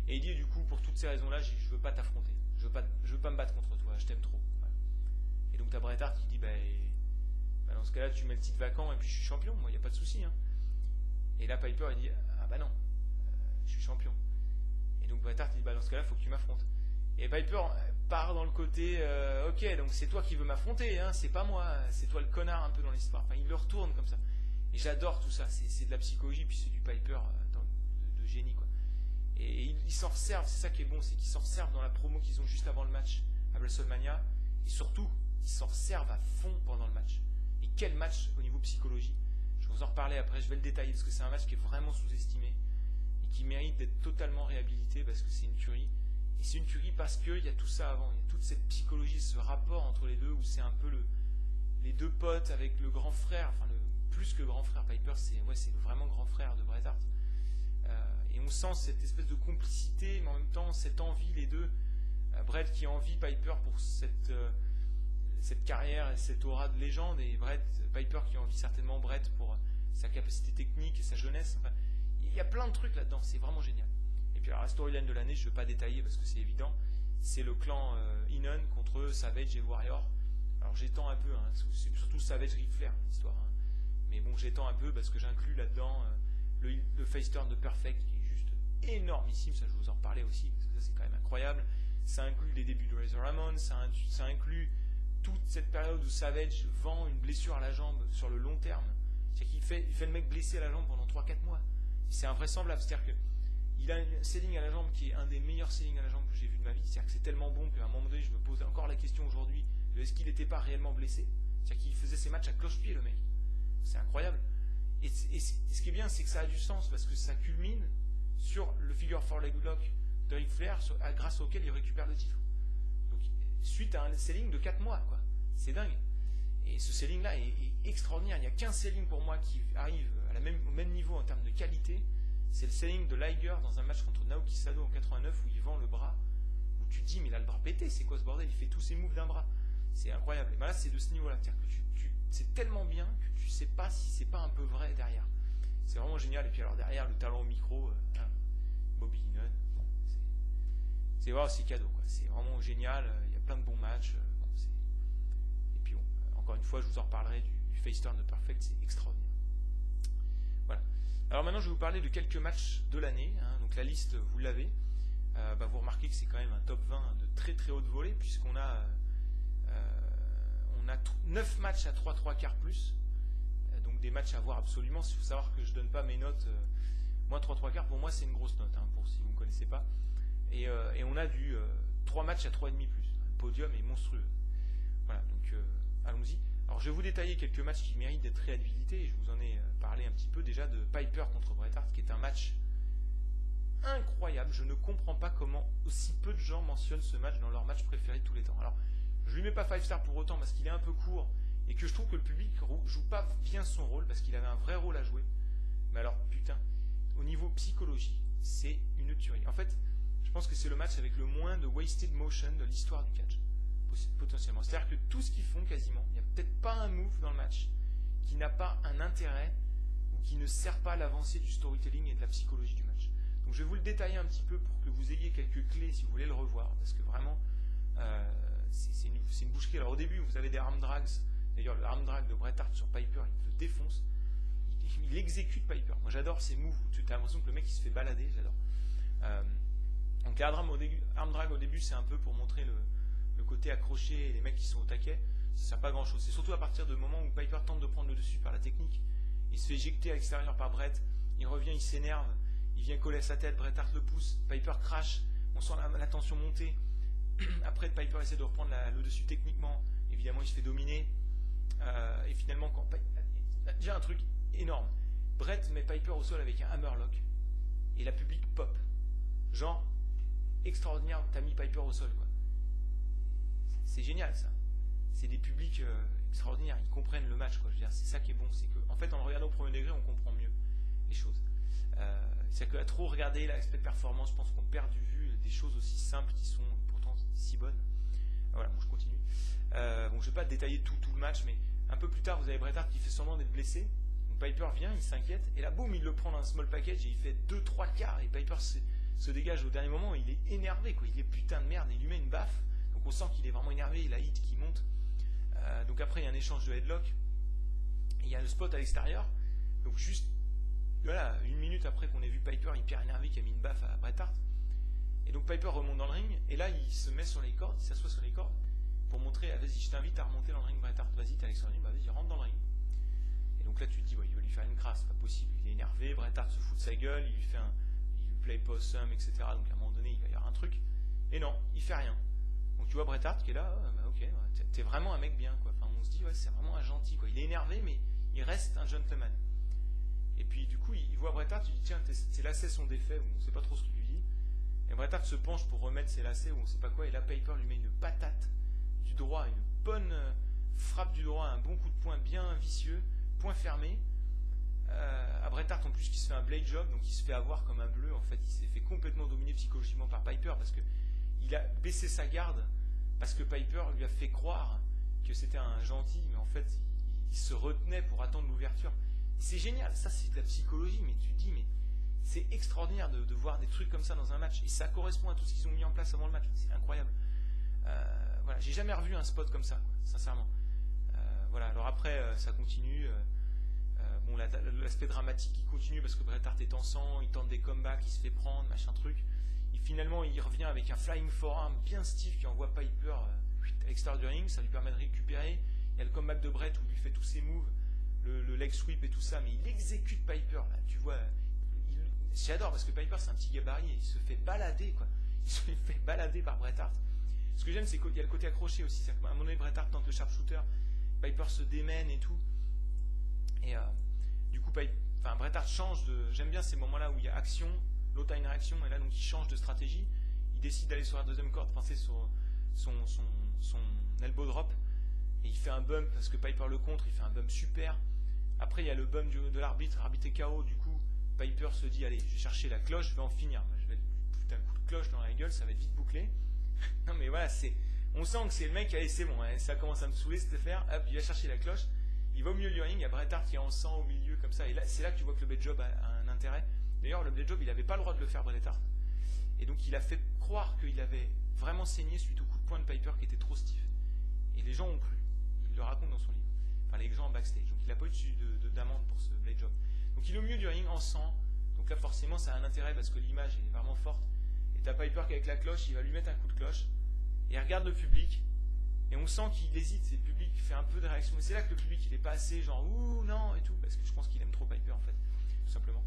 Et il dit du coup, pour toutes ces raisons-là, je veux pas t'affronter. Je veux pas me battre contre toi, je t'aime trop. Voilà. Et donc, t'as Bret Hart qui dit dans ce cas-là, tu mets le titre vacant et puis je suis champion, moi, il n'y a pas de souci. Hein. Et là, Piper, il dit ah bah non, je suis champion. Et donc Bret Hart, il dit dans ce cas-là, il faut que tu m'affrontes. Et Piper part dans le côté ok, donc c'est toi qui veux m'affronter, hein, c'est pas moi, c'est toi le connard un peu dans l'histoire. Enfin, il le retourne comme ça. Et j'adore tout ça, c'est de la psychologie, puis c'est du Piper de génie, quoi. Et ils s'en resservent, c'est ça qui est bon, c'est qu'ils s'en resservent dans la promo qu'ils ont juste avant le match à WrestleMania, et surtout, ils s'en resservent à fond pendant le match. Et quel match au niveau psychologie. Je vais vous en reparler après, je vais le détailler, parce que c'est un match qui est vraiment sous-estimé, et qui mérite d'être totalement réhabilité parce que c'est une tuerie. Et c'est une tuerie parce qu'il y a tout ça avant, il y a toute cette psychologie, ce rapport entre les deux où c'est un peu les deux potes avec le grand frère, enfin plus que grand frère, Piper c'est vraiment grand frère de Bret Hart. Et on sent cette espèce de complicité, mais en même temps cette envie, les deux. Bret qui envie Piper pour cette carrière et cette aura de légende, et Piper qui envie certainement Bret pour sa capacité technique et sa jeunesse. Enfin, il y a plein de trucs là-dedans, c'est vraiment génial. Et puis alors la storyline de l'année, je ne veux pas détailler parce que c'est évident, c'est le clan Heenan contre Savage et Warrior. Alors j'étends un peu, hein, c'est surtout Savage Ric Flair l'histoire, hein. Mais bon, j'étends un peu parce que j'inclus là-dedans le face turn de Perfect qui est juste énormissime, ça je vous en reparlais aussi parce que ça c'est quand même incroyable. Ça inclut les débuts de Razor Ramon, ça inclut toute cette période où Savage vend une blessure à la jambe sur le long terme. C'est-à-dire qu'il fait le mec blessé à la jambe pendant 3-4 mois. C'est invraisemblable, c'est-à-dire qu'il a un selling à la jambe qui est un des meilleurs sellings à la jambe que j'ai vu de ma vie. C'est-à-dire que c'est tellement bon qu'à un moment donné, je me pose encore la question aujourd'hui, est-ce qu'il n'était pas réellement blessé? C'est-à-dire qu'il faisait ses matchs à cloche-pied, le mec. C'est incroyable. Et ce qui est bien, c'est que ça a du sens, parce que ça culmine sur le figure 4 leg lock de Ric Flair, grâce auquel il récupère le titre. Donc, suite à un selling de 4 mois, quoi. C'est dingue. Et ce selling-là est extraordinaire. Il n'y a qu'un selling pour moi qui arrive au même niveau en termes de qualité. C'est le selling de Liger dans un match contre Naoki Sado en 89 où il vend le bras. Où tu te dis, mais il a le bras pété, c'est quoi ce bordel? Il fait tous ses moves d'un bras. C'est incroyable. Et ben là, c'est de ce niveau-là. C'est-à-dire que c'est tellement bien que tu ne sais pas si c'est pas un peu vrai derrière. C'est vraiment génial. Et puis alors derrière, le talent au micro, Bobby Heenan, bon, c'est vraiment c'est cadeau, quoi. C'est vraiment génial. Il y a plein de bons matchs. Et puis bon, encore une fois, je vous en reparlerai du face turn de Perfect, c'est extraordinaire. Voilà. Alors maintenant, je vais vous parler de quelques matchs de l'année, hein. Donc la liste, vous l'avez. Vous remarquez que c'est quand même un top 20 de très très haute volée, puisqu'on a 9 matchs à 3 quarts plus. Donc des matchs à voir absolument. Il faut savoir que je ne donne pas mes notes. Moi, 3 quarts, pour moi, c'est une grosse note, hein, pour si vous ne me connaissez pas. Et on a 3 matchs à 3,5 plus. Le podium est monstrueux. Voilà, donc allons-y. Alors, je vais vous détailler quelques matchs qui méritent d'être réhabilités. Je vous en ai parlé un petit peu déjà de Piper contre Bret Hart, qui est un match incroyable. Je ne comprends pas comment aussi peu de gens mentionnent ce match dans leur match préféré de tous les temps. Alors, je lui mets pas 5 stars pour autant parce qu'il est un peu court et que je trouve que le public joue pas bien son rôle parce qu'il avait un vrai rôle à jouer. Mais alors, putain, au niveau psychologie, c'est une tuerie. En fait, je pense que c'est le match avec le moins de wasted motion de l'histoire du catch, potentiellement. C'est-à-dire que tout ce qu'ils font quasiment, il n'y a peut-être pas un move dans le match qui n'a pas un intérêt ou qui ne sert pas à l'avancée du storytelling et de la psychologie du match. Donc je vais vous le détailler un petit peu pour que vous ayez quelques clés si vous voulez le revoir, parce que vraiment, c'est une boucherie. Alors au début, vous avez des arm drags. D'ailleurs, le arm drag de Bret Hart sur Piper, il le défonce. Il exécute Piper. Moi, j'adore ces moves. Tu as l'impression que le mec, il se fait balader. J'adore. Donc, les arm drag au début, c'est un peu pour montrer le côté accroché et les mecs qui sont au taquet. Ça sert pas à grand-chose. C'est surtout à partir du moment où Piper tente de prendre le dessus par la technique. Il se fait éjecter à l'extérieur par Bret. Il revient, il s'énerve. Il vient coller à sa tête. Bret Hart le pousse. Piper crash. On sent la tension monter. Après, Piper essaie de reprendre le dessus techniquement. Évidemment, il se fait dominer. Et finalement, déjà un truc énorme. Bret met Piper au sol avec un hammerlock. Et la public pop. Genre, extraordinaire, t'as mis Piper au sol, quoi. C'est génial, ça. C'est des publics extraordinaires. Ils comprennent le match, quoi. Je veux dire, c'est ça qui est bon. C'est que, en fait, en le regardant au premier degré, on comprend mieux les choses. C'est qu'à trop regarder l'aspect performance, je pense qu'on perd du vue des choses aussi simples qui sont pourtant si bonnes. Voilà, bon, je continue. Bon, je ne vais pas détailler tout le match, mais un peu plus tard, vous avez Bret Hart qui fait semblant d'être blessé. Donc Piper vient, il s'inquiète, et là, boum, il le prend dans un small package et il fait 2-3 quarts. Et Piper se dégage au dernier moment. Il est énervé, quoi. Il est putain de merde. Et il lui met une baffe. Donc on sent qu'il est vraiment énervé. Il a hit qui monte. Donc après, il y a un échange de headlock. Et il y a le spot à l'extérieur. Donc juste, voilà, 1 minute après qu'on ait vu Piper hyper énervé qui a mis une baffe à Bret Hart. Et donc Piper remonte dans le ring. Et là, il se met sur les cordes. Il s'assoit sur les cordes pour montrer, vas-y, je t'invite à remonter dans le ring, Bret Hart. Vas-y, t'es Alexandre, vas-y, rentre dans le ring. Et donc là, tu te dis, ouais, il va lui faire une crasse, pas possible. Il est énervé, Bret Hart se fout de sa gueule, il lui play possum, etc. Donc à un moment donné, il va y avoir un truc. Et non, il fait rien. Donc tu vois Bret Hart qui est là, ok, t'es vraiment un mec bien, quoi. Enfin, on se dit, ouais, c'est vraiment un gentil, quoi. Il est énervé, mais il reste un gentleman. Et puis du coup, il voit Bret Hart, il dit tiens, ses lacets sont défaits, ou on ne sait pas trop ce qu'il lui dit. Et Bret Hart se penche pour remettre ses lacets, ou on ne sait pas quoi, et là Piper lui met une patate du droit, une bonne frappe du droit, un bon coup de poing bien vicieux, point fermé. À Bret Hart en plus qui se fait un blade job, donc il se fait avoir comme un bleu, en fait il s'est fait complètement dominer psychologiquement par Piper parce que il a baissé sa garde, parce que Piper lui a fait croire que c'était un gentil, mais en fait il se retenait pour attendre l'ouverture. C'est génial, ça c'est de la psychologie, mais tu te dis mais c'est extraordinaire de voir des trucs comme ça dans un match, et ça correspond à tout ce qu'ils ont mis en place avant le match, c'est incroyable. Voilà, j'ai jamais revu un spot comme ça, quoi, sincèrement. Voilà, alors après ça continue. Bon, l'aspect dramatique il continue parce que Bret Hart est en sang, il tente des comebacks, il se fait prendre, machin truc. Et finalement, il revient avec un flying forearm bien stiff qui envoie Piper à l'extérieur du ring, ça lui permet de récupérer. Il y a le comeback de Bret où il lui fait tous ses moves, le leg sweep et tout ça, mais il exécute Piper, là, tu vois. J'adore parce que Piper c'est un petit gabarit et il se fait balader, quoi. Il se fait balader par Bret Hart. Ce que j'aime, c'est qu'il y a le côté accroché aussi. C'est qu'à un moment donné, Bret Hart tente le sharpshooter, Piper se démène et tout. Et du coup, Bret Hart change de. J'aime bien ces moments-là où il y a action, l'autre a une réaction, et là, donc, il change de stratégie. Il décide d'aller sur la deuxième corde, penser sur son elbow drop, et il fait un bump parce que Piper le contre, il fait un bump super. Après, il y a le bump de l'arbitre, l'arbitre est KO, du coup, Piper se dit allez, je vais chercher la cloche, je vais en finir. Je vais lui foutre un coup de cloche dans la gueule, ça va être vite bouclé. Non, mais voilà, on sent que c'est le mec, allez, c'est bon, hein, ça commence à me saouler cette affaire. Hop, il va chercher la cloche. Il va au milieu du ring, il y a Bret Hart qui est en sang au milieu comme ça, et là c'est là que tu vois que le blade job a un intérêt. D'ailleurs, le blade job, il n'avait pas le droit de le faire, Bret Hart. Et donc il a fait croire qu'il avait vraiment saigné suite au coup de poing de Piper qui était trop stiff. Et les gens ont cru. Il le raconte dans son livre. Enfin, les gens en backstage. Donc il n'a pas eu d'amende pour ce blade job. Donc il est au milieu du ring en sang. Donc là forcément ça a un intérêt parce que l'image est vraiment forte. Et t'as Piper qui avec la cloche, il va lui mettre un coup de cloche. Et il regarde le public. Et on sent qu'il hésite, et le public fait un peu de réaction. Mais c'est là que le public il n'est pas assez genre ouh non et tout, parce que je pense qu'il aime trop Piper en fait, tout simplement.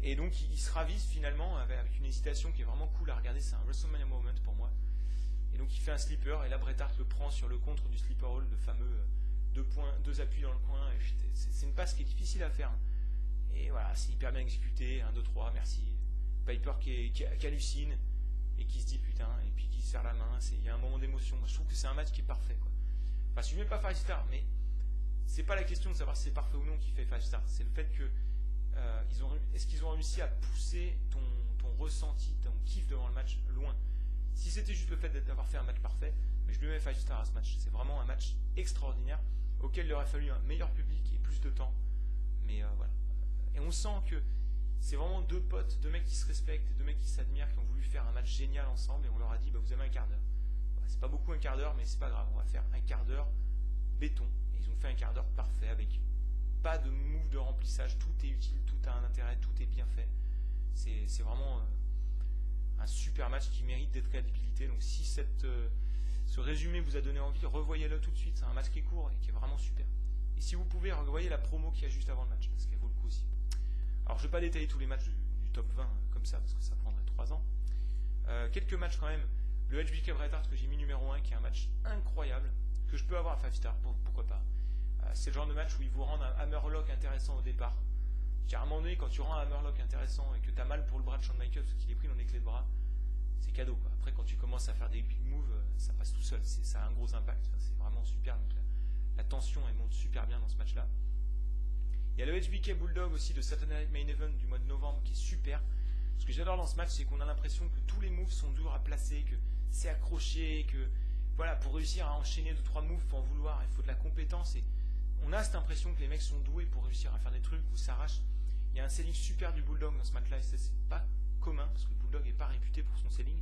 Et donc il se ravise finalement avec une hésitation qui est vraiment cool à regarder, c'est un WrestleMania moment pour moi. Et donc il fait un slipper, et là Bret Hart le prend sur le contre du slipper hold, le fameux 2 appuis dans le coin. C'est une passe qui est difficile à faire. Et voilà, c'est hyper bien exécuté, 1, 2, 3, merci. Piper qui hallucine, et qui se dit putain, et puis qui se serre la main, il y a un moment d'émotion. Je trouve que c'est un match qui est parfait, quoi. Enfin, je ne suis même pas 5 star, mais c'est pas la question de savoir si c'est parfait ou non qui fait 5 star, c'est le fait que est-ce qu'ils ont réussi à pousser ton ressenti, ton kiff devant le match loin. Si c'était juste le fait d'avoir fait un match parfait, mais je lui mets 5 star à ce match. C'est vraiment un match extraordinaire auquel il aurait fallu un meilleur public et plus de temps. Mais voilà. Et on sent que c'est vraiment 2 potes, 2 mecs qui se respectent, 2 mecs qui s'admirent, qui ont voulu faire un match génial ensemble, et on leur a dit bah, vous avez un quart d'heure. C'est pas beaucoup un quart d'heure, mais c'est pas grave, on va faire un quart d'heure béton. Et ils ont fait un quart d'heure parfait avec pas de move de remplissage, tout est utile, tout a un intérêt, tout est bien fait. C'est vraiment un super match qui mérite d'être crédibilité. Donc si ce résumé vous a donné envie, revoyez-le tout de suite. C'est un match qui est court et qui est vraiment super. Et si vous pouvez, revoyez la promo qu'il y a juste avant le match, parce qu'elle vaut le coup aussi. Alors je ne vais pas détailler tous les matchs du top 20 comme ça, parce que ça prendrait 3 ans. Quelques matchs quand même. Le HBK Bret Hart que j'ai mis numéro 1, qui est un match incroyable, que je peux avoir à 5 stars, pourquoi pas. C'est le genre de match où ils vous rendent un hammerlock intéressant au départ. À un moment donné, quand tu rends un hammerlock intéressant et que tu as mal pour le bras de Shawn Michaels parce qu'il est pris dans des clés de bras, c'est cadeau, quoi. Après, quand tu commences à faire des big moves, ça passe tout seul. Ça a un gros impact. Enfin, c'est vraiment super. Donc, la tension, elle monte super bien dans ce match-là. Il y a le HBK Bulldog aussi de Saturday Night Main Event du mois de novembre qui est super. Ce que j'adore dans ce match, c'est qu'on a l'impression que tous les moves sont durs à placer, que c'est accroché, que voilà, pour réussir à enchaîner 2-3 moves, il faut en vouloir, il faut de la compétence. Et on a cette impression que les mecs sont doués pour réussir à faire des trucs ou s'arrachent. Il y a un selling super du Bulldog dans ce match-là, et ça, c'est pas commun, parce que le Bulldog n'est pas réputé pour son selling.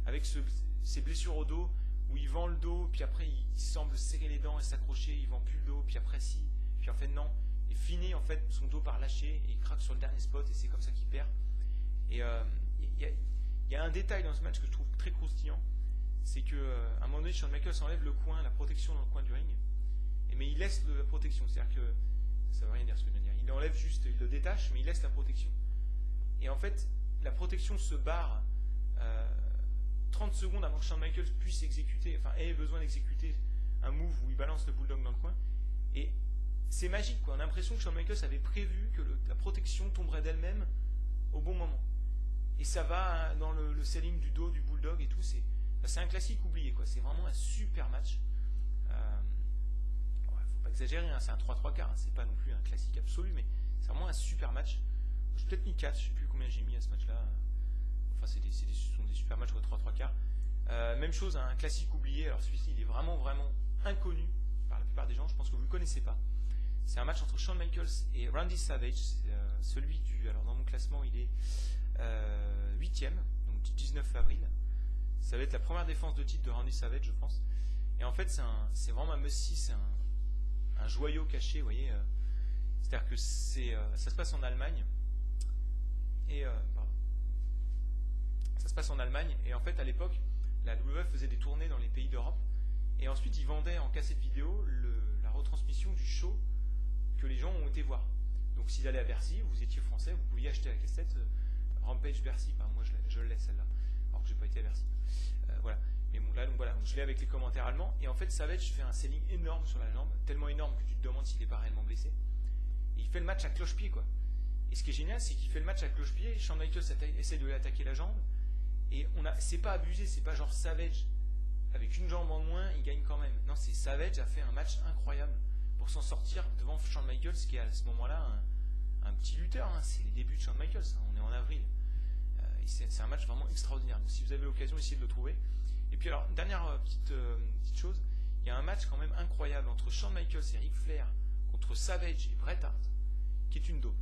Avec ces blessures au dos, où il vend le dos, puis après il semble serrer les dents et s'accrocher, il vend plus le dos, puis après si, puis en fait non. Et finit en fait son dos par lâcher, et il craque sur le dernier spot, et c'est comme ça qu'il perd. Et il y a un détail dans ce match que je trouve très croustillant, c'est qu'à un moment donné, Shawn Michaels enlève le coin, la protection dans le coin du ring, mais il laisse la protection, c'est-à-dire que ça ne veut rien dire ce que je viens de dire. Il enlève juste, il le détache, mais il laisse la protection. Et en fait, la protection se barre 30 secondes avant que Shawn Michaels puisse exécuter, enfin ait besoin d'exécuter un move où il balance le Bulldog dans le coin. Et c'est magique, quoi. On a l'impression que Shawn Michaels avait prévu que la protection tomberait d'elle-même au bon moment. Et ça va hein, dans le selling du dos du Bulldog et tout. C'est un classique oublié, quoi. C'est vraiment un super match. Faut pas exagérer, hein, c'est un 3-3 quarts. Hein, c'est pas non plus un classique absolu, mais c'est vraiment un super match. J'ai peut-être mis 4, je sais plus combien j'ai mis à ce match-là. Enfin, ce sont des super matchs, 3-3 quarts. Même chose, hein, un classique oublié. Alors celui-ci, il est vraiment, vraiment inconnu par la plupart des gens. Je pense que vous ne le connaissez pas. C'est un match entre Shawn Michaels et Randy Savage. Celui alors dans mon classement, il est 8ème, donc du 19 avril. Ça va être la première défense de titre de Randy Savage, je pense. Et en fait, c'est vraiment un must-see, c'est un joyau caché, vous voyez. C'est-à-dire que ça se passe en Allemagne. Et ça se passe en Allemagne. Et en fait, à l'époque, la WWF faisait des tournées dans les pays d'Europe. Et ensuite, ils vendaient en cassette vidéo la retransmission du show que les gens ont été voir. Donc, s'ils allaient à Bercy, vous étiez français, vous pouviez acheter la cassette Rampage Bercy. Enfin, moi, je l'ai celle-là, alors que j'ai pas été à Bercy. Voilà. Mais bon, là, donc voilà, donc je l'ai avec les commentaires allemands. Et en fait, Savage fait un selling énorme sur la jambe, tellement énorme que tu te demandes s'il n'est pas réellement blessé. Et il fait le match à cloche-pied, quoi. Et ce qui est génial, c'est qu'il fait le match à cloche-pied. Shawn Michaels essaie de lui attaquer la jambe. Et c'est pas abusé, c'est pas genre Savage avec une jambe en moins, il gagne quand même. Non, c'est Savage a fait un match incroyable pour s'en sortir devant Shawn Michaels, qui est à ce moment-là un petit lutteur. Hein. C'est les débuts de Shawn Michaels, hein. On est en avril. C'est un match vraiment extraordinaire. Donc, si vous avez l'occasion, essayez de le trouver. Et puis alors, dernière petite chose, il y a un match quand même incroyable entre Shawn Michaels et Ric Flair contre Savage et Bret Hart, qui est une daube.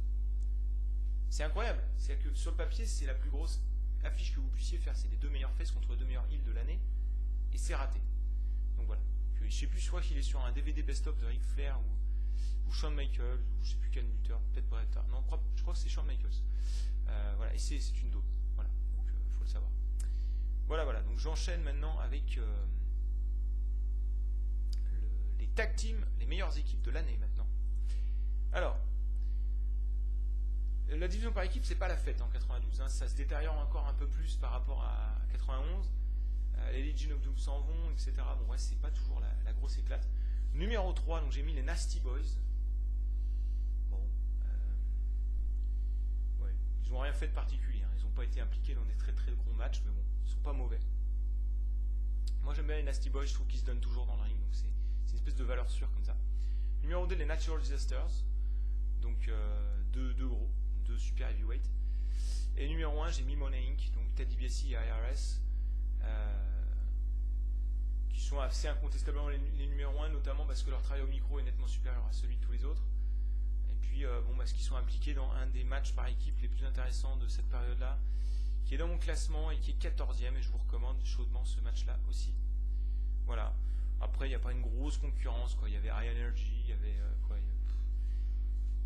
C'est incroyable. C'est-à-dire que sur le papier, c'est la plus grosse affiche que vous puissiez faire. C'est les deux meilleures faces contre les deux meilleurs heels de l'année. Et c'est raté. Donc voilà. Je ne sais plus, soit qu'il est sur un DVD best-of de Ric Flair ou Shawn Michaels, ou je ne sais plus quel lutteur, peut-être Bret Hart. Non, je crois que c'est Shawn Michaels. Voilà. Et c'est une daube. Voilà. Donc il faut le savoir. Voilà. Donc j'enchaîne maintenant avec les tag teams, les meilleures équipes de l'année maintenant. Alors, la division par équipe, c'est pas la fête en 92. Hein. Ça se détériore encore un peu plus par rapport à 91. Les Legion of Doom s'en vont, etc. Bon, ouais, c'est pas toujours la grosse éclate. Numéro 3, donc j'ai mis les Nasty Boys. Bon. Ouais, ils n'ont rien fait de particulier. Hein. Ils n'ont pas été impliqués dans des très très gros matchs, mais bon, ils sont pas mauvais. Moi j'aime bien les Nasty Boys, je trouve qu'ils se donnent toujours dans le ring, donc c'est une espèce de valeur sûre comme ça. Numéro 2, les Natural Disasters. Donc deux super heavyweight. Et numéro 1, j'ai mis Money Inc., donc Ted DiBiase et IRS, qui sont assez incontestablement les numéros 1, notamment parce que leur travail au micro est nettement supérieur à celui de tous les autres. Et puis, parce qu'ils sont impliqués dans un des matchs par équipe les plus intéressants de cette période-là, qui est dans mon classement et qui est 14e, et je vous recommande chaudement ce match-là aussi. Voilà. Après, il n'y a pas une grosse concurrence, quoi. Il y avait High Energy, il y avait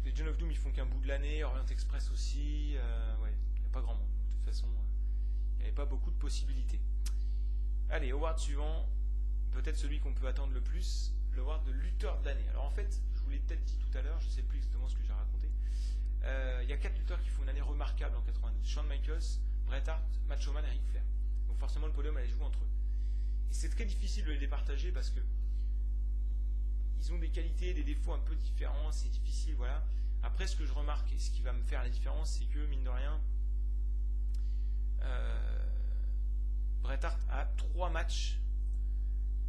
les Legion of Doom, ils font qu'un bout de l'année, Orient Express aussi, il n'y a pas grand monde. De toute façon, il n'y avait pas beaucoup de possibilités. Allez, award suivant, peut-être celui qu'on peut attendre le plus, l'award de lutteur de l'année. Alors en fait, je vous l'ai peut-être dit tout à l'heure, je ne sais plus exactement ce que j'ai raconté. Il y a 4 lutteurs qui font une année remarquable en 92. Shawn Michaels, Bret Hart, Macho Man et Ric Flair. Donc forcément, le podium allait jouer entre eux. Et c'est très difficile de les départager parce que ils ont des qualités et des défauts un peu différents, c'est difficile, voilà. Après, ce que je remarque et ce qui va me faire la différence, c'est que, mine de rien, Bret Hart a 3 matchs,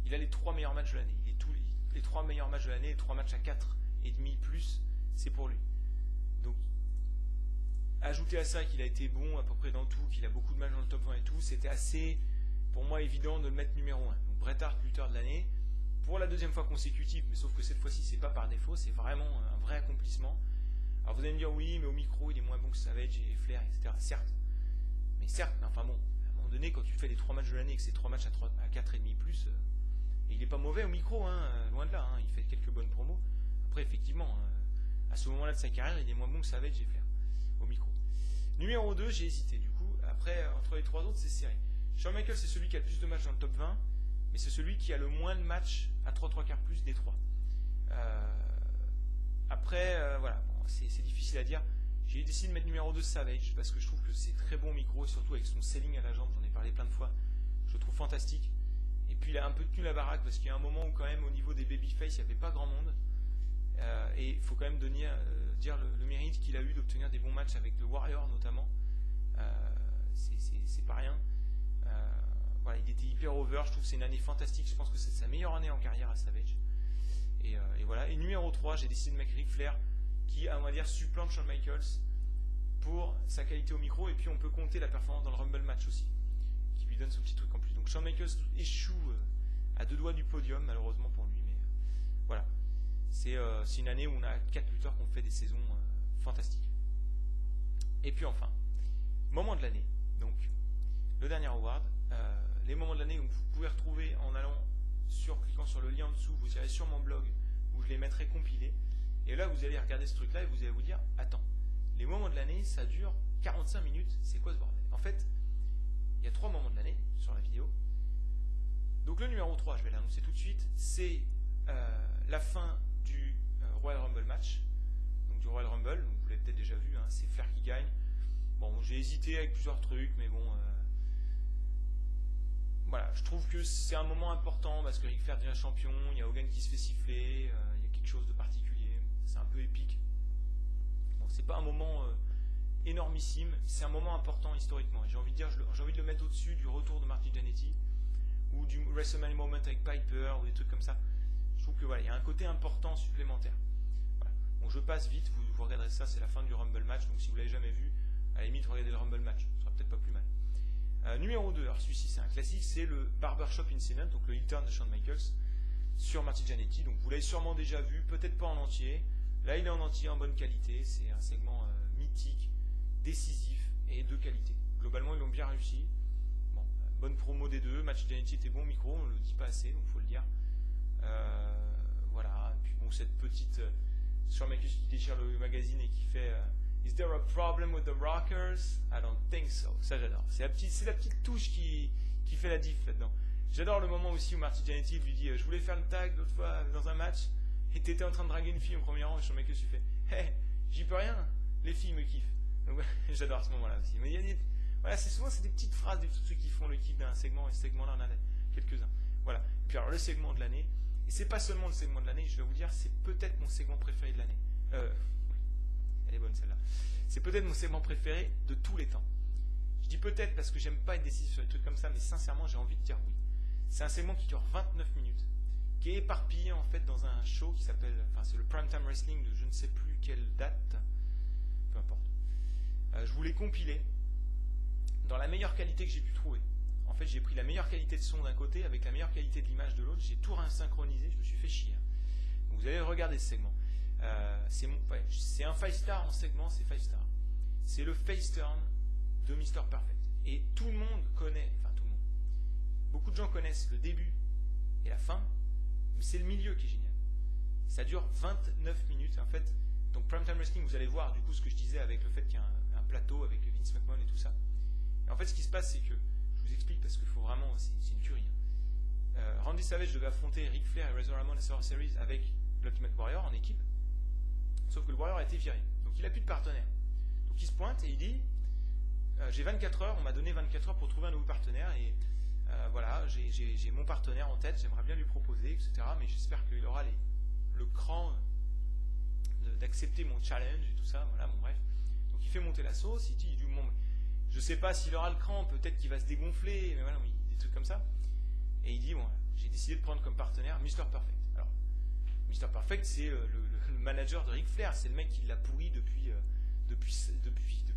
il a les 3 meilleurs matchs de l'année. Les 3 meilleurs matchs de l'année, les 3 matchs à 4,5 plus, c'est pour lui. Donc, ajouter à ça qu'il a été bon à peu près dans tout, qu'il a beaucoup de matchs dans le top 20 et tout, c'était assez, pour moi, évident de le mettre numéro 1. Donc, Bret Hart, lutteur de l'année, pour la 2e fois consécutive, mais sauf que cette fois-ci, c'est pas par défaut, c'est vraiment un vrai accomplissement. Alors vous allez me dire, oui, mais au micro, il est moins bon que Savage et Flair, etc. Certes, mais enfin bon, à un moment donné, quand tu fais les 3 matchs de l'année et que c'est 3 matchs à 4,5 plus, et il n'est pas mauvais au micro, hein, loin de là, hein, il fait quelques bonnes promos. Après, effectivement, à ce moment-là de sa carrière, il est moins bon que Savage et Flair au micro. Numéro 2, j'ai hésité, du coup, après, entre les 3 autres, c'est serré. Shawn Michaels, c'est celui qui a le plus de matchs dans le top 20, mais c'est celui qui a le moins de matchs à 3/3 plus des 3. Après, voilà, bon, c'est difficile à dire. J'ai décidé de mettre numéro 2 Savage parce que je trouve que c'est très bon micro et surtout avec son selling à la jambe, j'en ai parlé plein de fois, je le trouve fantastique. Et puis il a un peu tenu la baraque parce qu'il y a un moment où quand même au niveau des babyface il n'y avait pas grand monde Et il faut quand même dire le mérite qu'il a eu d'obtenir des bons matchs avec le Warrior notamment. C'est pas rien. Voilà, il était hyper over, je trouve que c'est une année fantastique, je pense que c'est sa meilleure année en carrière à Savage. Et voilà. Et numéro 3, j'ai décidé de mettre Ric Flair, qui, on va dire, supplante Shawn Michaels pour sa qualité au micro, et puis on peut compter la performance dans le Rumble match aussi, qui lui donne ce petit truc en plus. Donc Shawn Michaels échoue à 2 doigts du podium, malheureusement pour lui, mais voilà. C'est une année où on a 4 lutteurs qui ont fait des saisons fantastiques. Et puis enfin, moment de l'année, donc le dernier award, les moments de l'année où vous pouvez retrouver en cliquant sur le lien en dessous, vous irez sur mon blog où je les mettrai compilés, et là vous allez regarder ce truc là et vous allez vous dire, attends, les moments de l'année ça dure 45 minutes, c'est quoi ce bordel? En fait, il y a 3 moments de l'année sur la vidéo. Donc le numéro 3, je vais l'annoncer tout de suite, c'est la fin du Royal Rumble match, donc du Royal Rumble, donc vous l'avez peut-être déjà vu, hein, c'est Flair qui gagne. Bon, j'ai hésité avec plusieurs trucs, mais bon, voilà, je trouve que c'est un moment important parce que Ric Flair devient champion, il y a Hogan qui se fait siffler, il y a quelque chose de particulier, c'est un peu épique. Donc c'est pas un moment énormissime, c'est un moment important historiquement. Et j'ai envie de dire, j'ai envie de le mettre au-dessus du retour de Marty Jannetty ou du WrestleMania Moment avec Piper ou des trucs comme ça. Je trouve que voilà, il y a un côté important supplémentaire. Voilà. Bon, je passe vite, vous regarderez ça, c'est la fin du Rumble match, donc si vous l'avez jamais vu, à la limite regardez le Rumble match, ce sera peut-être pas plus mal. Numéro 2, alors celui-ci c'est un classique, c'est le Barbershop Incident, donc le heel turn de Shawn Michaels sur Marty Jannetty. Donc vous l'avez sûrement déjà vu, peut-être pas en entier. Là il est en entier, en bonne qualité, c'est un segment mythique, décisif et de qualité. Globalement ils l'ont bien réussi. Bon, bonne promo des deux, Marty Jannetty était bon au micro, on ne le dit pas assez, donc il faut le dire. Voilà, et puis bon, cette petite Shawn Michaels qui déchire le magazine et qui fait Is there a problem with the Rockers? I don't think so. Ça j'adore. C'est la petite touche qui fait la diff là-dedans. J'adore le moment aussi où Marty Jannetty lui dit je voulais faire le tag l'autre fois dans un match et t'étais en train de draguer une fille au premier rang et Shawn Michaels lui fait hey, j'y peux rien, les filles me kiffent. Donc j'adore ce moment-là aussi. Mais il y a voilà, souvent c'est des petites phrases, des petits trucs qui font le kiff d'un segment, et ce segment-là on en a quelques-uns. Voilà. Et puis alors le segment de l'année, et c'est pas seulement le segment de l'année, je vais vous dire, c'est peut-être mon segment préféré de l'année. Elle est bonne celle-là. C'est peut-être mon segment préféré de tous les temps. Je dis peut-être parce que j'aime pas être décisif sur des trucs comme ça, mais sincèrement j'ai envie de dire oui. C'est un segment qui dure 29 minutes, qui est éparpillé en fait dans un show qui s'appelle, enfin c'est le Primetime Wrestling de je ne sais plus quelle date, peu importe. Je vous l'ai compilé dans la meilleure qualité que j'ai pu trouver. En fait j'ai pris la meilleure qualité de son d'un côté avec la meilleure qualité de l'image de l'autre, j'ai tout synchronisé, je me suis fait chier. Donc vous allez regarder ce segment. C'est un 5-star en segment, c'est 5-star. C'est le face turn de Mr. Perfect. Et tout le monde connaît, enfin tout le monde, beaucoup de gens connaissent le début et la fin, mais c'est le milieu qui est génial. Ça dure 29 minutes. En fait, donc Primetime Wrestling, vous allez voir du coup ce que je disais avec le fait qu'il y a un plateau avec Vince McMahon et tout ça. Et en fait, ce qui se passe, c'est que, je vous explique parce qu'il faut vraiment, c'est une tuerie. Randy Savage devait affronter Ric Flair et Razor Ramon et Survivor Series avec l'Ultimate Warrior en équipe. Sauf que le Warrior a été viré. Donc il n'a plus de partenaire. Donc il se pointe et il dit j'ai 24 heures, on m'a donné 24 heures pour trouver un nouveau partenaire. Et voilà, j'ai mon partenaire en tête, j'aimerais bien lui proposer, etc. Mais j'espère qu'il aura le cran d'accepter mon challenge et tout ça. Voilà, bon bref. Donc il fait monter la sauce, il dit bon, je sais pas s'il aura le cran, peut-être qu'il va se dégonfler, mais voilà, oui, des trucs comme ça. Et il dit bon, j'ai décidé de prendre comme partenaire Mr. Perfect. Alors, Mr. Perfect, c'est le manager de Ric Flair, c'est le mec qui l'a pourri depuis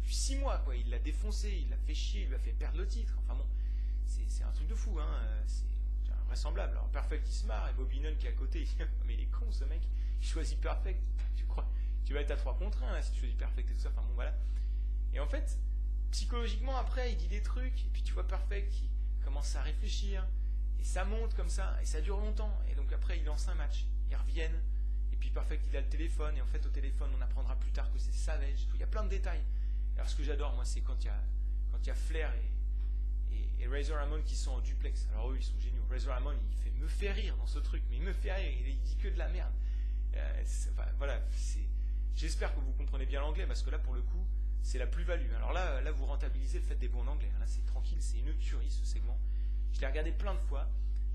6 mois, quoi. Il l'a défoncé, il l'a fait chier, il lui a fait perdre le titre. Enfin bon, c'est un truc de fou, hein. C'est invraisemblable. Alors Perfect il se marre et Bobby Nunn qui est à côté, il dit mais il est con ce mec, il choisit Perfect. Tu crois, tu vas être à 3 contre 1 là, si tu choisis Perfect et tout ça. Enfin bon, voilà. Et en fait, psychologiquement après, il dit des trucs, et puis tu vois Perfect qui commence à réfléchir, et ça monte comme ça, et ça dure longtemps. Et donc après, il lance un match, ils reviennent. Et puis Perfect il a le téléphone, et en fait au téléphone on apprendra plus tard que c'est Savage, il y a plein de détails. Alors ce que j'adore moi c'est quand il y a Flair et Razor Ramon qui sont en duplex. Alors eux ils sont géniaux. Razor Ramon me fait rire dans ce truc, mais il me fait rire, il dit que de la merde. Voilà, j'espère que vous comprenez bien l'anglais parce que là pour le coup c'est la plus-value. Alors là vous rentabilisez le fait des bons en anglais, là c'est tranquille, c'est une tuerie ce segment. Je l'ai regardé plein de fois.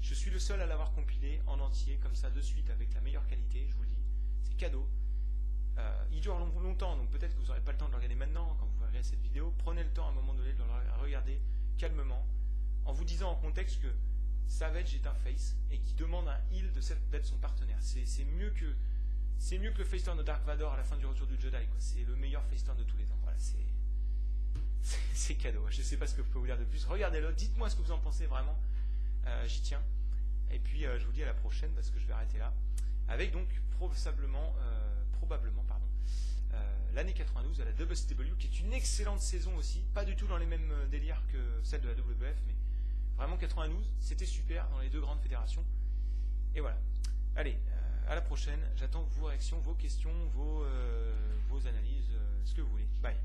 Je suis le seul à l'avoir compilé en entier, comme ça, de suite, avec la meilleure qualité, je vous le dis. c'est cadeau. Il dure longtemps, donc peut-être que vous n'aurez pas le temps de le regarder maintenant quand vous verrez cette vidéo. Prenez le temps à un moment donné de le regarder calmement, en vous disant en contexte que Savage est un face et qui demande à un heal d'être son partenaire. C'est mieux que le face turn de Dark Vador à la fin du Retour du Jedi. C'est le meilleur face turn de tous les temps. Voilà, c'est cadeau. Je ne sais pas ce que je peux vous dire de plus. Regardez-le, dites-moi ce que vous en pensez vraiment. J'y tiens. Et puis je vous dis à la prochaine parce que je vais arrêter là. Avec donc probablement l'année 92 à la WCW, qui est une excellente saison aussi, pas du tout dans les mêmes délires que celle de la WF, mais vraiment 92, c'était super dans les deux grandes fédérations. Et voilà. Allez, à la prochaine, j'attends vos réactions, vos questions, vos analyses, ce que vous voulez. Bye.